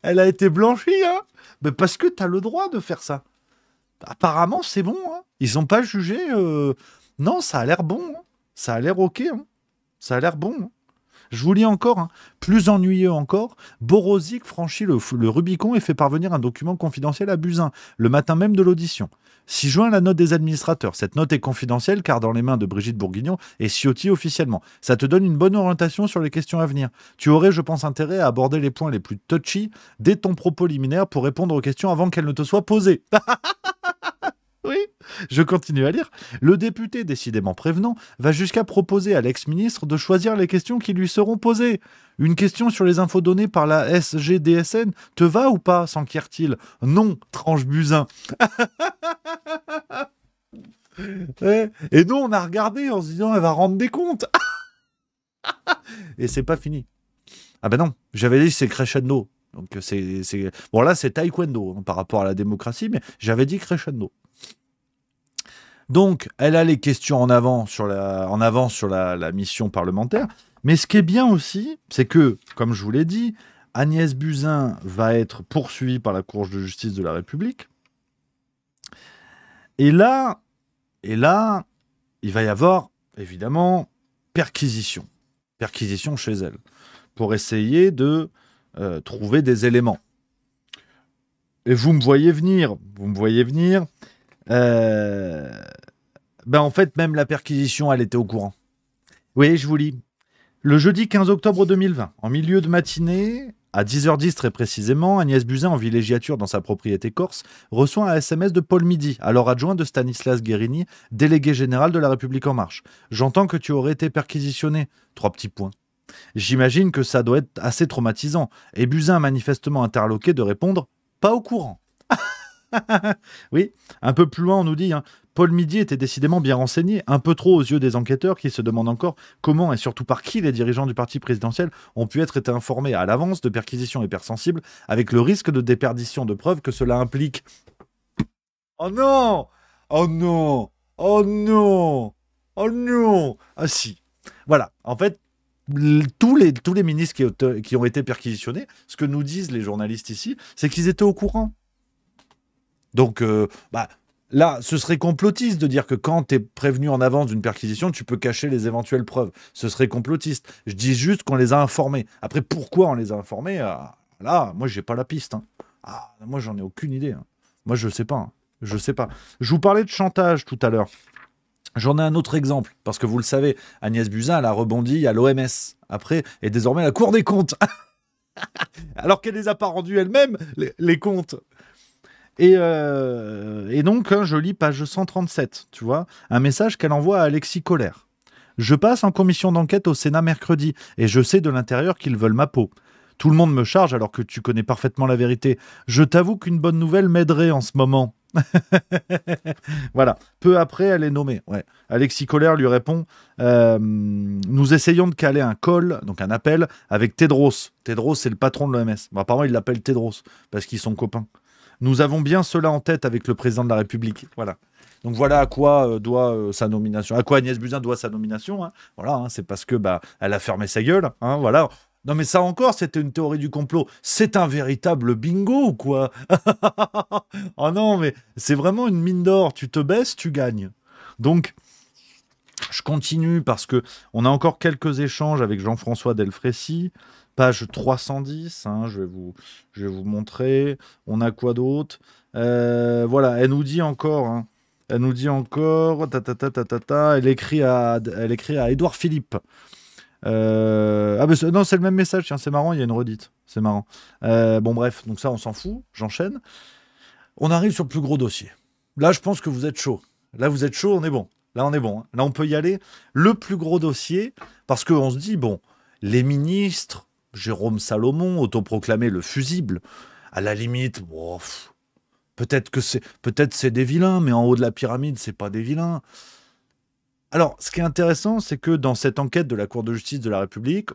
Elle a été blanchie, hein? Mais parce que t'as le droit de faire ça. Apparemment, c'est bon, hein. Ils n'ont pas jugé... Non, ça a l'air bon, hein. Ça a l'air ok, hein. Ça a l'air bon, hein. Je vous lis encore, hein. Plus ennuyeux encore, Borozic franchit le Rubicon et fait parvenir un document confidentiel à Buzyn, le matin même de l'audition. 6 juin, la note des administrateurs. Cette note est confidentielle car dans les mains de Brigitte Bourguignon et Ciotti officiellement. Ça te donne une bonne orientation sur les questions à venir. Tu aurais, je pense, intérêt à aborder les points les plus touchy dès ton propos liminaire pour répondre aux questions avant qu'elles ne te soient posées. Oui, je continue à lire. Le député, décidément prévenant, va jusqu'à proposer à l'ex-ministre de choisir les questions qui lui seront posées. Une question sur les infos données par la SGDSN te va ou pas, s'enquiert-il? Non, tranche Buzyn. Et nous, on a regardé en se disant, elle va rendre des comptes. Et c'est pas fini. Ah ben non, j'avais dit c'est crescendo. Donc c'est... Bon là, c'est taekwondo, hein, par rapport à la démocratie, mais j'avais dit crescendo. Donc, elle a les questions en avance sur la mission parlementaire. Mais ce qui est bien aussi, c'est que, comme je vous l'ai dit, Agnès Buzyn va être poursuivie par la Cour de justice de la République. Et là, il va y avoir, évidemment, perquisition. Perquisition chez elle. Pour essayer de trouver des éléments. Et vous me voyez venir. En fait, même la perquisition, elle était au courant. Oui, je vous lis. Le jeudi 15 octobre 2020, en milieu de matinée, à 10h10 très précisément, Agnès Buzyn, en villégiature dans sa propriété corse, reçoit un SMS de Paul Midi, alors adjoint de Stanislas Guérini, délégué général de La République En Marche. J'entends que tu aurais été perquisitionné. 3 petits points. J'imagine que ça doit être assez traumatisant. Et Buzyn, manifestement interloqué, de répondre « pas au courant ». Oui, un peu plus loin on nous dit, hein, Paul Midi était décidément bien renseigné, un peu trop aux yeux des enquêteurs qui se demandent encore comment et surtout par qui les dirigeants du parti présidentiel ont pu été informés à l'avance de perquisitions hypersensibles avec le risque de déperdition de preuves que cela implique. Oh non! Oh non! Oh non! Oh non! Ah si! Voilà, en fait, tous les ministres qui ont été perquisitionnés, ce que nous disent les journalistes ici, c'est qu'ils étaient au courant. Donc, là, ce serait complotiste de dire que quand tu es prévenu en avance d'une perquisition, tu peux cacher les éventuelles preuves. Ce serait complotiste. Je dis juste qu'on les a informés. Après, pourquoi on les a informés? Là, moi, j'ai pas la piste. Hein. Moi, j'en ai aucune idée. Hein. Moi, je sais pas. Hein. Je sais pas. Je vous parlais de chantage tout à l'heure. J'en ai un autre exemple, parce que vous le savez, Agnès Buzyn, elle a rebondi à l'OMS, après, et désormais à la Cour des comptes. Alors qu'elle les a pas rendus elle-même, les comptes. Et donc, hein, je lis page 137, tu vois, un message qu'elle envoie à Alexis Colère. Je passe en commission d'enquête au Sénat mercredi, et je sais de l'intérieur qu'ils veulent ma peau. Tout le monde me charge alors que tu connais parfaitement la vérité. Je t'avoue qu'une bonne nouvelle m'aiderait en ce moment. Voilà. Peu après, elle est nommée. Ouais. Alexis Colère lui répond nous essayons de caler un call, donc un appel, avec Tedros. Tedros, c'est le patron de l'OMS. Bon, apparemment, il l'appelle Tedros parce qu'ils sont copains. Nous avons bien cela en tête avec le président de la République. Voilà. Donc voilà à quoi doit sa nomination. À quoi Agnès Buzyn doit sa nomination. Hein. Voilà, hein, c'est parce que elle a fermé sa gueule. Hein, voilà. Non mais ça encore, c'était une théorie du complot. C'est un véritable bingo ou quoi? Oh non, mais c'est vraiment une mine d'or. Tu te baisses, tu gagnes. Donc, je continue parce que on a encore quelques échanges avec Jean-François Delfrécy. Page 310, hein, je vais vous montrer. On a quoi d'autre? Voilà, elle nous dit encore... Hein, elle nous dit encore... Elle écrit à Édouard Philippe. Non, c'est le même message, tiens, c'est marrant, il y a une redite. C'est marrant. Bon, bref, donc ça, on s'en fout, j'enchaîne. On arrive sur le plus gros dossier. Là, je pense que vous êtes chaud. Là, vous êtes chaud, on est bon. Là, on est bon. Hein. Là, on peut y aller. Le plus gros dossier, parce qu'on se dit, bon, les ministres, Jérôme Salomon, autoproclamé le fusible, à la limite, bon, peut-être c'est des vilains, mais en haut de la pyramide, c'est pas des vilains. Alors, ce qui est intéressant, c'est que dans cette enquête de la Cour de justice de la République,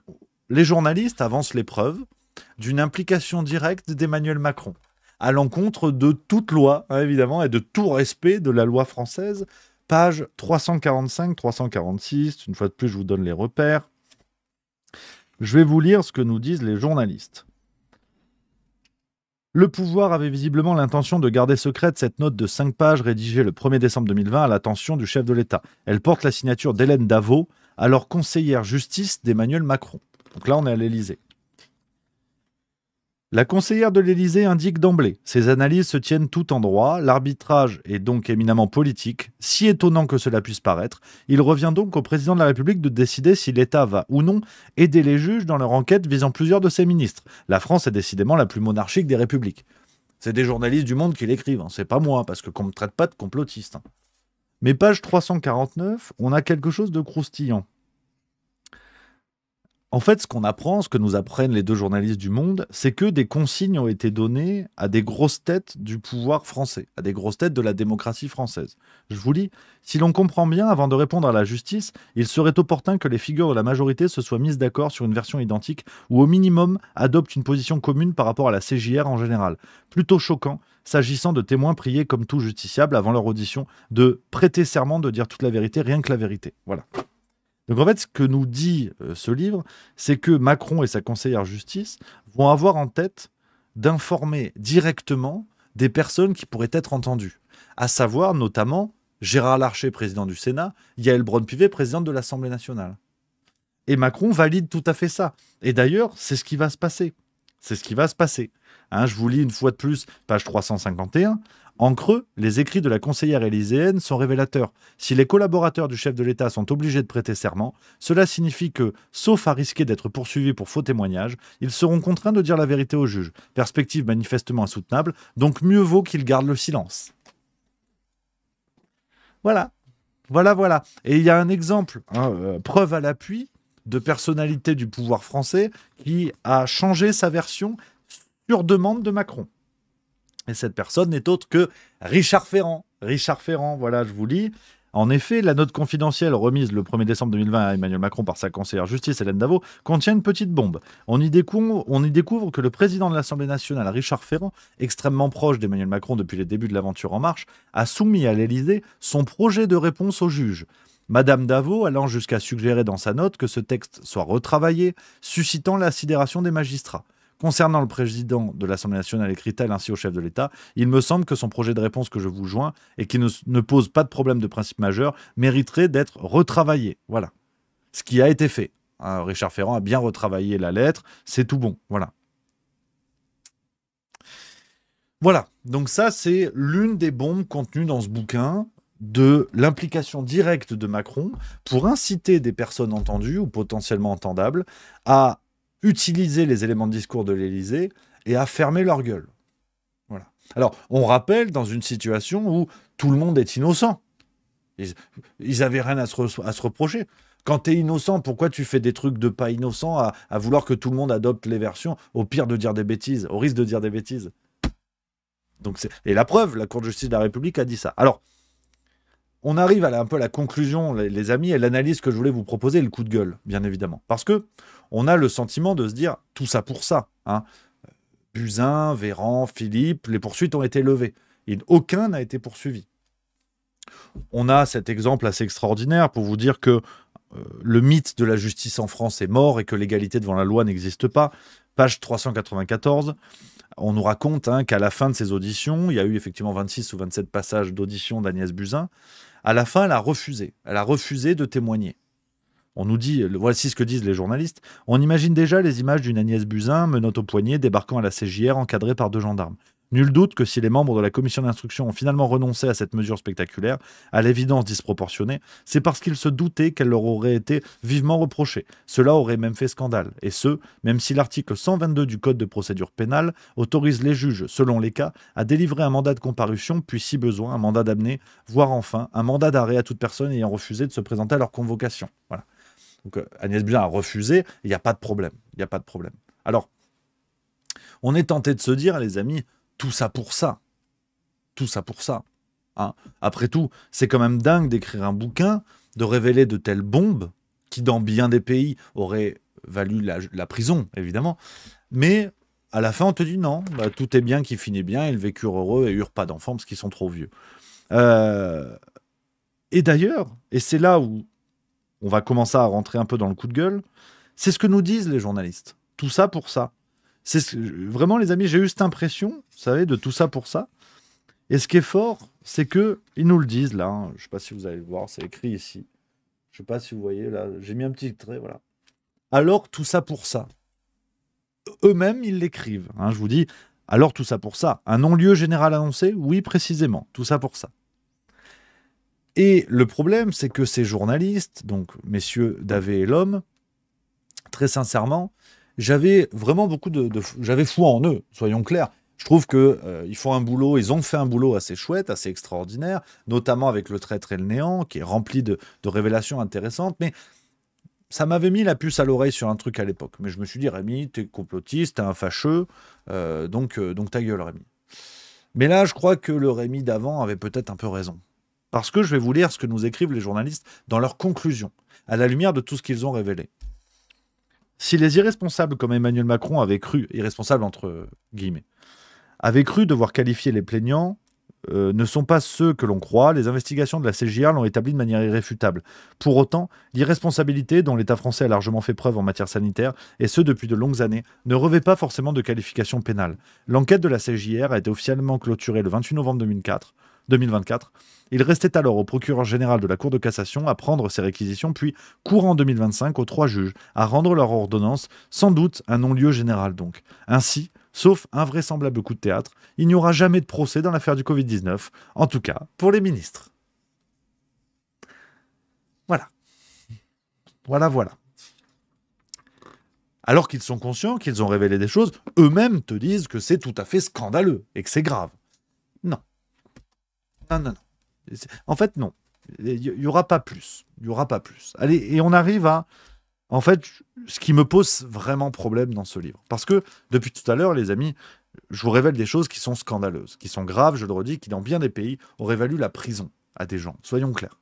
les journalistes avancent les preuves d'une implication directe d'Emmanuel Macron, à l'encontre de toute loi, hein, évidemment, et de tout respect de la loi française. Page 345-346, une fois de plus, je vous donne les repères. Je vais vous lire ce que nous disent les journalistes. Le pouvoir avait visiblement l'intention de garder secrète cette note de 5 pages rédigée le 1er décembre 2020 à l'attention du chef de l'État. Elle porte la signature d'Hélène Davot, alors conseillère justice d'Emmanuel Macron. Donc là, on est à l'Élysée. La conseillère de l'Élysée indique d'emblée « Ces analyses se tiennent tout en droit, l'arbitrage est donc éminemment politique. Si étonnant que cela puisse paraître, il revient donc au président de la République de décider si l'État va ou non aider les juges dans leur enquête visant plusieurs de ses ministres. La France est décidément la plus monarchique des républiques. » C'est des journalistes du Monde qui l'écrivent, hein. C'est pas moi, parce qu'on ne me traite pas de complotiste. Hein. Mais page 349, on a quelque chose de croustillant. En fait, ce qu'on apprend, ce que nous apprennent les deux journalistes du Monde, c'est que des consignes ont été données à des grosses têtes du pouvoir français, à des grosses têtes de la démocratie française. Je vous lis, si l'on comprend bien, avant de répondre à la justice, il serait opportun que les figures de la majorité se soient mises d'accord sur une version identique ou au minimum adoptent une position commune par rapport à la CJR en général. Plutôt choquant, s'agissant de témoins priés comme tout justiciable avant leur audition, de prêter serment de dire toute la vérité, rien que la vérité. Voilà. Donc en fait, ce que nous dit ce livre, c'est que Macron et sa conseillère justice vont avoir en tête d'informer directement des personnes qui pourraient être entendues, à savoir notamment Gérard Larcher, président du Sénat, Yaël Braun-Pivet, présidente de l'Assemblée nationale. Et Macron valide tout à fait ça. Et d'ailleurs, c'est ce qui va se passer. C'est ce qui va se passer. Hein, je vous lis une fois de plus, page 351. En creux, les écrits de la conseillère élyséenne sont révélateurs. Si les collaborateurs du chef de l'État sont obligés de prêter serment, cela signifie que, sauf à risquer d'être poursuivis pour faux témoignages, ils seront contraints de dire la vérité au juge. Perspective manifestement insoutenable, donc mieux vaut qu'ils gardent le silence. Voilà. Voilà. Et il y a un exemple, preuve à l'appui, de personnalité du pouvoir français qui a changé sa version sur demande de Macron. Et cette personne n'est autre que Richard Ferrand. Richard Ferrand, voilà, je vous lis. En effet, la note confidentielle remise le 1er décembre 2020 à Emmanuel Macron par sa conseillère justice, Hélène Davot, contient une petite bombe. On y découvre que le président de l'Assemblée nationale, Richard Ferrand, extrêmement proche d'Emmanuel Macron depuis les débuts de l'aventure En Marche, a soumis à l'Élysée son projet de réponse au juge. Madame Davot allant jusqu'à suggérer dans sa note que ce texte soit retravaillé, suscitant la sidération des magistrats. Concernant le président de l'Assemblée nationale, écrit-elle ainsi au chef de l'État, il me semble que son projet de réponse que je vous joins et qui ne pose pas de problème de principe majeur mériterait d'être retravaillé. Voilà. Ce qui a été fait. Richard Ferrand a bien retravaillé la lettre, c'est tout bon. Voilà. Voilà. Donc ça, c'est l'une des bombes contenues dans ce bouquin. de l'implication directe de Macron pour inciter des personnes entendues ou potentiellement entendables à utiliser les éléments de discours de l'Élysée et à fermer leur gueule. Voilà. Alors, on rappelle dans une situation où tout le monde est innocent. Ils avaient rien à se reprocher. Quand tu es innocent, pourquoi tu fais des trucs de pas innocent à vouloir que tout le monde adopte les versions, au pire de dire des bêtises, au risque de dire des bêtises. Et la preuve, la Cour de justice de la République a dit ça. Alors, on arrive un peu à la conclusion, les amis, et l'analyse que je voulais vous proposer, le coup de gueule, bien évidemment. Parce que on a le sentiment de se dire, tout ça pour ça. Hein. Buzyn, Véran, Philippe, les poursuites ont été levées. Aucun n'a été poursuivi. On a cet exemple assez extraordinaire pour vous dire que le mythe de la justice en France est mort et que l'égalité devant la loi n'existe pas. Page 394. On nous raconte qu'à la fin de ces auditions, il y a eu effectivement 26 ou 27 passages d'audition d'Agnès Buzyn. À la fin, elle a refusé. Elle a refusé de témoigner. On nous dit, voici ce que disent les journalistes, on imagine déjà les images d'une Agnès Buzyn, menotte au poignet, débarquant à la CJR, encadrée par 2 gendarmes. Nul doute que si les membres de la commission d'instruction ont finalement renoncé à cette mesure spectaculaire, à l'évidence disproportionnée, c'est parce qu'ils se doutaient qu'elle leur aurait été vivement reprochée. Cela aurait même fait scandale. Et ce, même si l'article 122 du Code de procédure pénale autorise les juges, selon les cas, à délivrer un mandat de comparution, puis si besoin, un mandat d'amener, voire enfin, un mandat d'arrêt à toute personne ayant refusé de se présenter à leur convocation. Voilà. Donc Agnès Buzyn a refusé, il n'y a pas de problème. Il n'y a pas de problème. Alors, on est tenté de se dire, les amis, tout ça pour ça. Tout ça pour ça. Hein. Après tout, c'est quand même dingue d'écrire un bouquin, de révéler de telles bombes, qui dans bien des pays auraient valu la prison, évidemment. Mais à la fin, on te dit non, tout est bien qui finit bien, ils vécurent heureux et eurent pas d'enfants parce qu'ils sont trop vieux. Et d'ailleurs, et c'est là où on va commencer à rentrer un peu dans le coup de gueule, c'est ce que nous disent les journalistes. Tout ça pour ça. Vraiment, les amis, j'ai eu cette impression, vous savez, de tout ça pour ça. Et ce qui est fort, c'est qu'ils nous le disent là. Je ne sais pas si vous allez le voir, c'est écrit ici. Je ne sais pas si vous voyez là. J'ai mis un petit trait, voilà. Alors, tout ça pour ça. Eux-mêmes, ils l'écrivent. Je vous dis, alors tout ça pour ça. Un non-lieu général annoncé? Oui, précisément. Tout ça pour ça. Et le problème, c'est que ces journalistes, donc messieurs Davé et Lhomme, très sincèrement, j'avais vraiment j'avais foi en eux, soyons clairs. Je trouve qu'ils font un boulot, ils ont fait un boulot assez chouette, assez extraordinaire, notamment avec Le Traître et le Néant, qui est rempli de révélations intéressantes, mais ça m'avait mis la puce à l'oreille sur un truc à l'époque. Mais je me suis dit, Rémi, t'es complotiste, t'es un fâcheux, donc ta gueule, Rémi. Mais là, je crois que le Rémi d'avant avait peut-être un peu raison. Parce que je vais vous lire ce que nous écrivent les journalistes dans leurs conclusions, à la lumière de tout ce qu'ils ont révélé. Si les irresponsables comme Emmanuel Macron avaient cru, irresponsables entre guillemets, avaient cru devoir qualifier les plaignants, ne sont pas ceux que l'on croit, les investigations de la CJR l'ont établi de manière irréfutable. Pour autant, l'irresponsabilité dont l'État français a largement fait preuve en matière sanitaire, et ce depuis de longues années, ne revêt pas forcément de qualification pénale. L'enquête de la CJR a été officiellement clôturée le 28 novembre 2024. Il restait alors au procureur général de la Cour de cassation à prendre ses réquisitions, puis, courant 2025, aux 3 juges à rendre leur ordonnance, sans doute un non-lieu général donc. Ainsi, sauf un vraisemblable coup de théâtre, il n'y aura jamais de procès dans l'affaire du Covid-19, en tout cas pour les ministres. Voilà. Voilà. Alors qu'ils sont conscients qu'ils ont révélé des choses, eux-mêmes te disent que c'est tout à fait scandaleux et que c'est grave. Non. En fait, non. Il n'y aura pas plus. Allez, et on arrive à... En fait, ce qui me pose vraiment problème dans ce livre. Parce que, depuis tout à l'heure, les amis, je vous révèle des choses qui sont scandaleuses, qui sont graves, je le redis, qui, dans bien des pays, auraient valu la prison à des gens. Soyons clairs.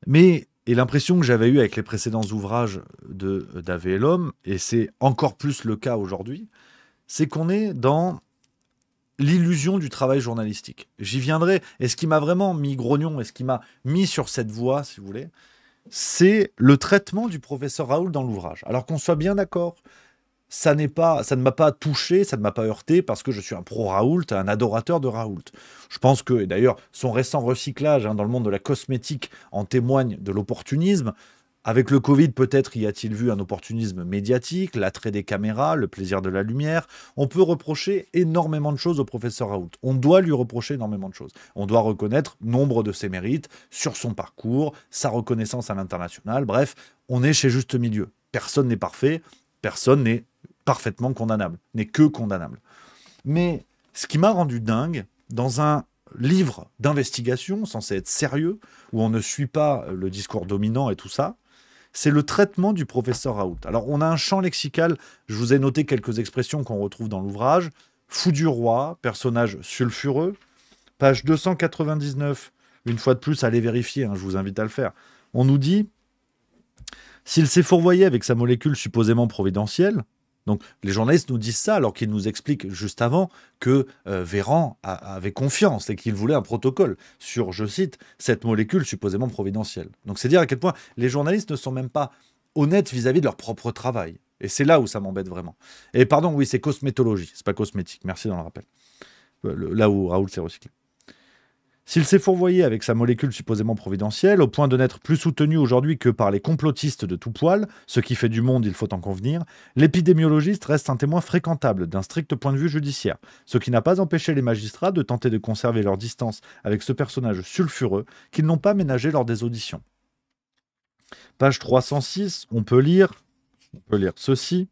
Mais, et l'impression que j'avais eue avec les précédents ouvrages de Davé et Lhomme, et c'est encore plus le cas aujourd'hui, c'est qu'on est dans... l'illusion du travail journalistique. J'y viendrai. Et ce qui m'a vraiment mis grognon et ce qui m'a mis sur cette voie, si vous voulez, c'est le traitement du professeur Raoult dans l'ouvrage. Alors qu'on soit bien d'accord, ça ne m'a pas touché, ça ne m'a pas heurté parce que je suis un pro-Raoult, un adorateur de Raoult. Je pense que, et d'ailleurs, son récent recyclage dans le monde de la cosmétique en témoigne de l'opportunisme. Avec le Covid, peut-être y a-t-il vu un opportunisme médiatique, l'attrait des caméras, le plaisir de la lumière. On peut reprocher énormément de choses au professeur Raoult. On doit lui reprocher énormément de choses. On doit reconnaître nombre de ses mérites sur son parcours, sa reconnaissance à l'international. Bref, on est chez juste milieu. Personne n'est parfait, personne n'est parfaitement condamnable, n'est que condamnable. Mais ce qui m'a rendu dingue, dans un livre d'investigation censé être sérieux, où on ne suit pas le discours dominant et tout ça, c'est le traitement du professeur Raoult. Alors, on a un champ lexical, je vous ai noté quelques expressions qu'on retrouve dans l'ouvrage. Fou du roi, personnage sulfureux. Page 299, une fois de plus, allez vérifier, je vous invite à le faire. On nous dit, s'il s'est fourvoyé avec sa molécule supposément providentielle, donc les journalistes nous disent ça alors qu'ils nous expliquent juste avant que Véran avait confiance et qu'il voulait un protocole sur, je cite, cette molécule supposément providentielle. Donc c'est dire à quel point les journalistes ne sont même pas honnêtes vis-à-vis de leur propre travail. Et c'est là où ça m'embête vraiment. Et pardon, oui, c'est cosmétologie, c'est pas cosmétique. Merci dans le rappel. Là où Raoult s'est recyclé. S'il s'est fourvoyé avec sa molécule supposément providentielle, au point de n'être plus soutenu aujourd'hui que par les complotistes de tout poil, ce qui fait du monde, il faut en convenir, l'épidémiologiste reste un témoin fréquentable d'un strict point de vue judiciaire, ce qui n'a pas empêché les magistrats de tenter de conserver leur distance avec ce personnage sulfureux qu'ils n'ont pas ménagé lors des auditions. Page 306, on peut lire ceci.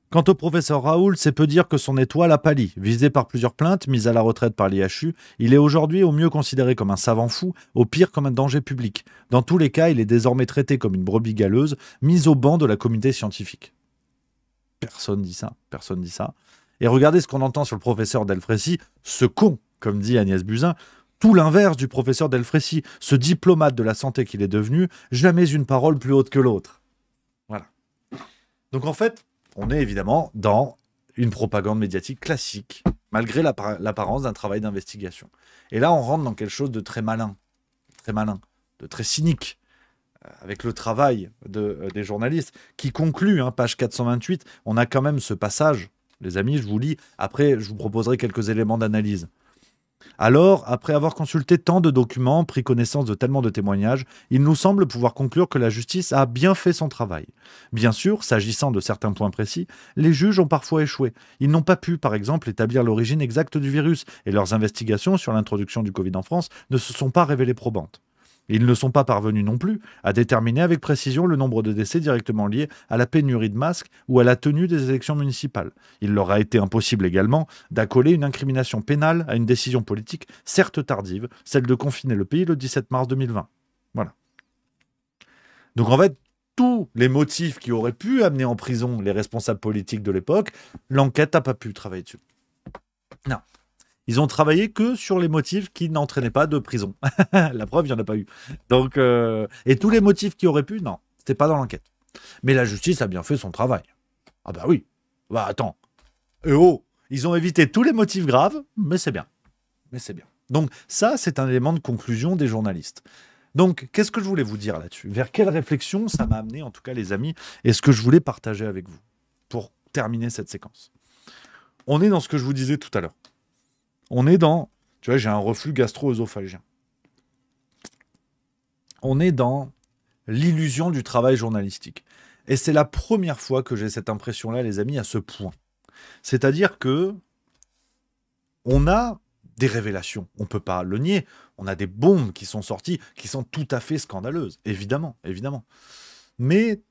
Quant au professeur Raoult, c'est peu dire que son étoile a pâli. Visé par plusieurs plaintes, mis à la retraite par l'IHU, il est aujourd'hui au mieux considéré comme un savant fou, au pire comme un danger public. Dans tous les cas, il est désormais traité comme une brebis galeuse, mise au banc de la communauté scientifique. Personne dit ça. Et regardez ce qu'on entend sur le professeur Delfrécy, ce con, comme dit Agnès Buzyn, tout l'inverse du professeur Delfrécy, ce diplomate de la santé qu'il est devenu, jamais une parole plus haute que l'autre. Voilà. Donc en fait, on est évidemment dans une propagande médiatique classique, malgré l'apparence d'un travail d'investigation. Et là, on rentre dans quelque chose de très malin, de très cynique, avec le travail des journalistes, qui conclut, page 428, on a quand même ce passage, les amis, je vous lis, après je vous proposerai quelques éléments d'analyse. Alors, après avoir consulté tant de documents, pris connaissance de tellement de témoignages, il nous semble pouvoir conclure que la justice a bien fait son travail. Bien sûr, s'agissant de certains points précis, les juges ont parfois échoué. Ils n'ont pas pu, par exemple, établir l'origine exacte du virus, et leurs investigations sur l'introduction du Covid en France ne se sont pas révélées probantes. Ils ne sont pas parvenus non plus à déterminer avec précision le nombre de décès directement liés à la pénurie de masques ou à la tenue des élections municipales. Il leur a été impossible également d'accoler une incrimination pénale à une décision politique, certes tardive, celle de confiner le pays le 17 mars 2020. Voilà. Donc en fait, tous les motifs qui auraient pu amener en prison les responsables politiques de l'époque, l'enquête n'a pas pu travailler dessus. Non. Ils ont travaillé que sur les motifs qui n'entraînaient pas de prison. La preuve, il n'y en a pas eu. Donc, et tous les motifs qui auraient pu, non, c'était pas dans l'enquête. Mais la justice a bien fait son travail. Ah bah oui. Bah attends. Ils ont évité tous les motifs graves, mais c'est bien. Donc ça, c'est un élément de conclusion des journalistes. Donc, qu'est-ce que je voulais vous dire là-dessus? Vers quelle réflexion ça m'a amené, en tout cas, les amis, et ce que je voulais partager avec vous pour terminer cette séquence. On est dans ce que je vous disais tout à l'heure. On est dans, tu vois, j'ai un reflux gastro-œsophagien. On est dans l'illusion du travail journalistique. Et c'est la première fois que j'ai cette impression-là, les amis, à ce point. C'est-à-dire que on a des révélations, on ne peut pas le nier. On a des bombes qui sont sorties, qui sont tout à fait scandaleuses, évidemment. Mais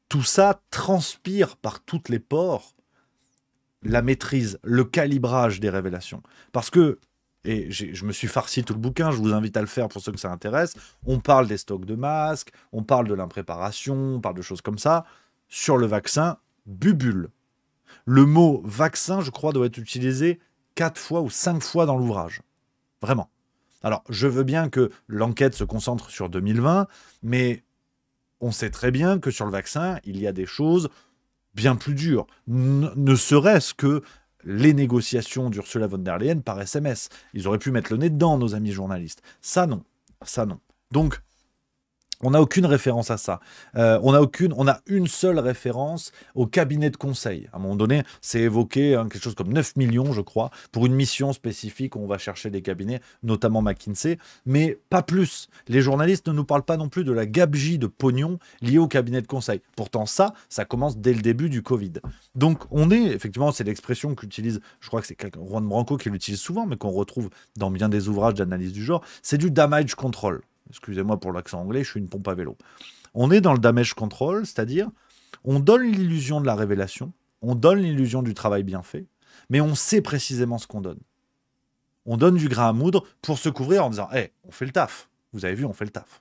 tout ça transpire par toutes les pores la maîtrise, le calibrage des révélations. Parce que, et je me suis farci tout le bouquin, je vous invite à le faire pour ceux que ça intéresse, on parle des stocks de masques, on parle de l'impréparation, on parle de choses comme ça. Sur le vaccin, bubule. Le mot vaccin, je crois, doit être utilisé 4 fois ou 5 fois dans l'ouvrage. Vraiment. Alors, je veux bien que l'enquête se concentre sur 2020, mais on sait très bien que sur le vaccin, il y a des choses bien plus dures. Ne serait-ce que les négociations d'Ursula von der Leyen par SMS. Ils auraient pu mettre le nez dedans, nos amis journalistes. Ça, non. Donc, On n'a aucune référence à ça. On a une seule référence au cabinet de conseil. À un moment donné, c'est évoqué quelque chose comme 9 millions, je crois, pour une mission spécifique où on va chercher des cabinets, notamment McKinsey, mais pas plus. Les journalistes ne nous parlent pas non plus de la gabegie de pognon liée au cabinet de conseil. Pourtant, ça commence dès le début du Covid. Donc, effectivement, c'est l'expression qu'utilise, je crois que c'est Juan Branco qui l'utilise souvent, mais qu'on retrouve dans bien des ouvrages d'analyse du genre, c'est du damage control. Excusez-moi pour l'accent anglais, je suis une pompe à vélo. On est dans le damage control, c'est-à-dire on donne l'illusion de la révélation, on donne l'illusion du travail bien fait, mais on sait précisément ce qu'on donne. On donne du grain à moudre pour se couvrir en disant « on fait le taf. Vous avez vu, on fait le taf. »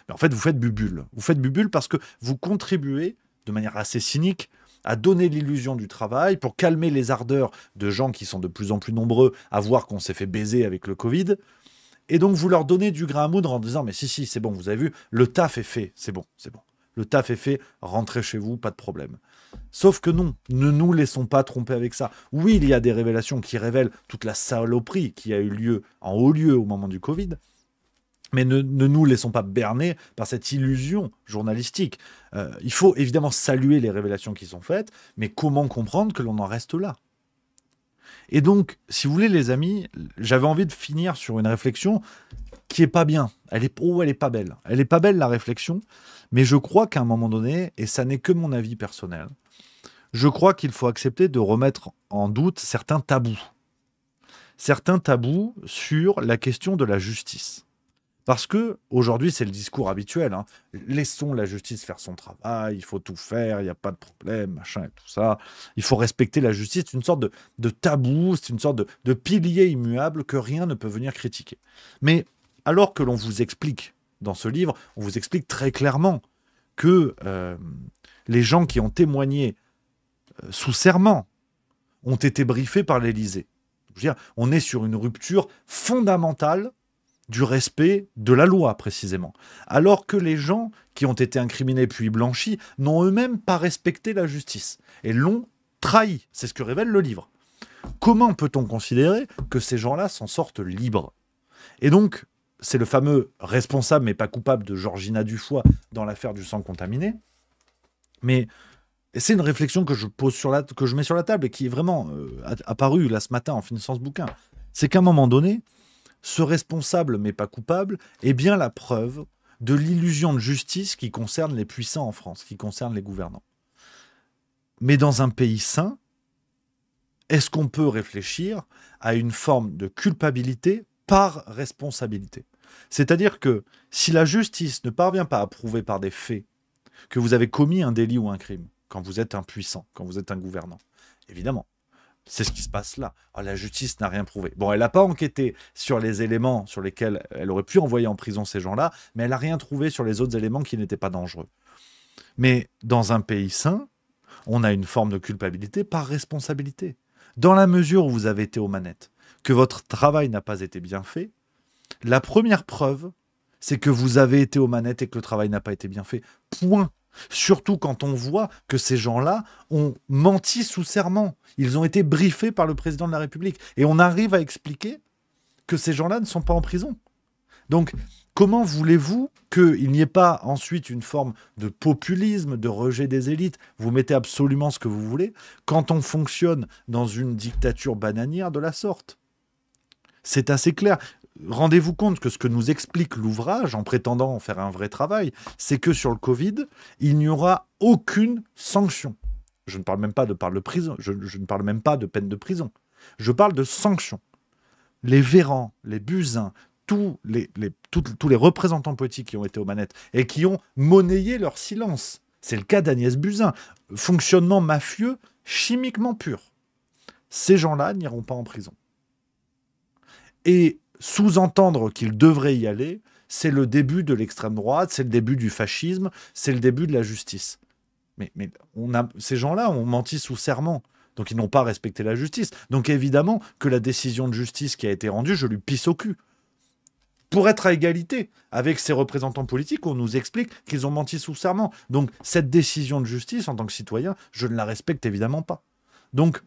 Mais en fait, vous faites bubule. Vous faites bubule parce que vous contribuez, de manière assez cynique, à donner l'illusion du travail pour calmer les ardeurs de gens qui sont de plus en plus nombreux à voir qu'on s'est fait baiser avec le Covid. Et donc, vous leur donnez du grain à moudre en disant « mais si, c'est bon, vous avez vu, le taf est fait, c'est bon. Le taf est fait, rentrez chez vous, pas de problème. » Sauf que non, ne nous laissons pas tromper avec ça. Oui, il y a des révélations qui révèlent toute la saloperie qui a eu lieu en haut lieu au moment du Covid, mais ne nous laissons pas berner par cette illusion journalistique. Il faut évidemment saluer les révélations qui sont faites, mais comment comprendre que l'on en reste là ? Et donc, si vous voulez, les amis, j'avais envie de finir sur une réflexion qui est pas bien. Elle est pas belle. Elle est pas belle, la réflexion, mais je crois qu'à un moment donné, et ça n'est que mon avis personnel, je crois qu'il faut accepter de remettre en doute certains tabous. Certains tabous sur la question de la justice. Parce que aujourd'hui, c'est le discours habituel. Laissons la justice faire son travail, il faut tout faire, il n'y a pas de problème, machin et tout ça. Il faut respecter la justice. C'est une sorte de tabou, c'est une sorte de pilier immuable que rien ne peut venir critiquer. Mais alors que l'on vous explique, dans ce livre, on vous explique très clairement que les gens qui ont témoigné sous serment ont été briefés par l'Élysée. Je veux dire, on est sur une rupture fondamentale du respect de la loi, précisément. Alors que les gens qui ont été incriminés puis blanchis n'ont eux-mêmes pas respecté la justice et l'ont trahi. C'est ce que révèle le livre. Comment peut-on considérer que ces gens-là s'en sortent libres ? Et donc, c'est le fameux responsable mais pas coupable de Georgina Dufoy dans l'affaire du sang contaminé. Mais c'est une réflexion que je mets sur la table et qui est vraiment apparue là ce matin en finissant ce bouquin. C'est qu'à un moment donné, ce responsable mais pas coupable est bien la preuve de l'illusion de justice qui concerne les puissants en France, qui concerne les gouvernants. Mais dans un pays sain, est-ce qu'on peut réfléchir à une forme de culpabilité par responsabilité ? C'est-à-dire que si la justice ne parvient pas à prouver par des faits que vous avez commis un délit ou un crime, quand vous êtes un puissant, quand vous êtes un gouvernant, évidemment, c'est ce qui se passe là. La justice n'a rien prouvé. Bon, elle n'a pas enquêté sur les éléments sur lesquels elle aurait pu envoyer en prison ces gens-là, mais elle n'a rien trouvé sur les autres éléments qui n'étaient pas dangereux. Mais dans un pays sain, on a une forme de culpabilité par responsabilité. Dans la mesure où vous avez été aux manettes, que votre travail n'a pas été bien fait, la première preuve, c'est que vous avez été aux manettes et que le travail n'a pas été bien fait. Point. Surtout quand on voit que ces gens-là ont menti sous serment. Ils ont été briefés par le président de la République. Et on arrive à expliquer que ces gens-là ne sont pas en prison. Donc, comment voulez-vous qu'il n'y ait pas ensuite une forme de populisme, de rejet des élites ? Vous mettez absolument ce que vous voulez quand on fonctionne dans une dictature bananière de la sorte. C'est assez clair. Rendez-vous compte que ce que nous explique l'ouvrage, en prétendant faire un vrai travail, c'est que sur le Covid, il n'y aura aucune sanction. Je ne parle même pas de prison, je ne parle même pas de peine de prison. Je parle de sanctions. Les Véran, les Buzyn, tous les représentants politiques qui ont été aux manettes et qui ont monnayé leur silence. C'est le cas d'Agnès Buzyn. Fonctionnement mafieux, chimiquement pur. Ces gens-là n'iront pas en prison. Et sous-entendre qu'ils devraient y aller, c'est le début de l'extrême droite, c'est le début du fascisme, c'est le début de la justice. Mais ces gens-là ont menti sous serment, donc ils n'ont pas respecté la justice. Donc évidemment que la décision de justice qui a été rendue, je lui pisse au cul. Pour être à égalité avec ces représentants politiques, on nous explique qu'ils ont menti sous serment. Donc cette décision de justice, en tant que citoyen, je ne la respecte évidemment pas. Donc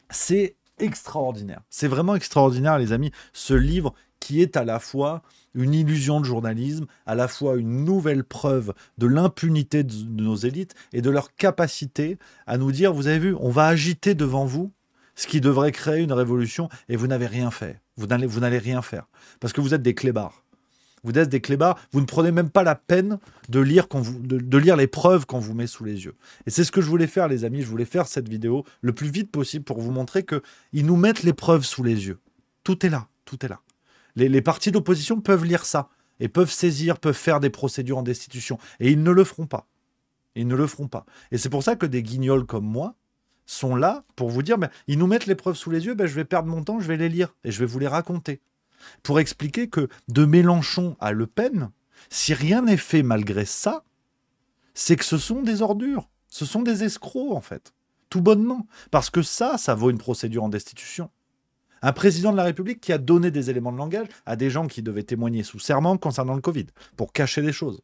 c'est extraordinaire. C'est vraiment extraordinaire, les amis. Ce livre, qui est à la fois une illusion de journalisme, à la fois une nouvelle preuve de l'impunité de nos élites et de leur capacité à nous dire, vous avez vu, on va agiter devant vous ce qui devrait créer une révolution et vous n'avez rien fait. Vous n'allez rien faire. Parce que vous êtes des clébards. Vous êtes des clébards, vous ne prenez même pas la peine de lire, de lire les preuves qu'on vous met sous les yeux. Et c'est ce que je voulais faire, les amis. Je voulais faire cette vidéo le plus vite possible pour vous montrer qu'ils nous mettent les preuves sous les yeux. Tout est là, tout est là. Les partis d'opposition peuvent lire ça et peuvent saisir, peuvent faire des procédures en destitution. Et ils ne le feront pas. Ils ne le feront pas. Et c'est pour ça que des guignols comme moi sont là pour vous dire, ils nous mettent les preuves sous les yeux, je vais perdre mon temps, je vais les lire et je vais vous les raconter. Pour expliquer que de Mélenchon à Le Pen, si rien n'est fait malgré ça, c'est que ce sont des ordures, ce sont des escrocs en fait, tout bonnement. Parce que ça vaut une procédure en destitution. Un président de la République qui a donné des éléments de langage à des gens qui devaient témoigner sous serment concernant le Covid, pour cacher des choses.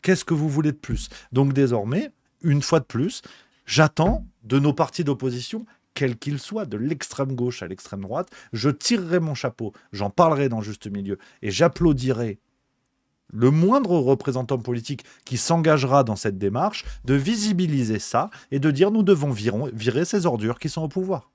Qu'est-ce que vous voulez de plus? Donc désormais, une fois de plus, j'attends de nos partis d'opposition, quels qu'ils soient, de l'extrême gauche à l'extrême droite, je tirerai mon chapeau, j'en parlerai dans Juste Milieu, et j'applaudirai le moindre représentant politique qui s'engagera dans cette démarche, de visibiliser ça et de dire nous devons virer ces ordures qui sont au pouvoir.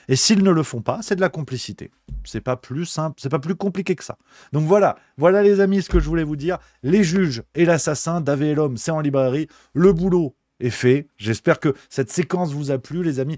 Et s'ils ne le font pas, c'est de la complicité. C'est pas plus simple, c'est pas plus compliqué que ça. Donc voilà les amis ce que je voulais vous dire. Les juges et l'assassin, Davé et l'homme, c'est en librairie. Le boulot est fait. J'espère que cette séquence vous a plu les amis.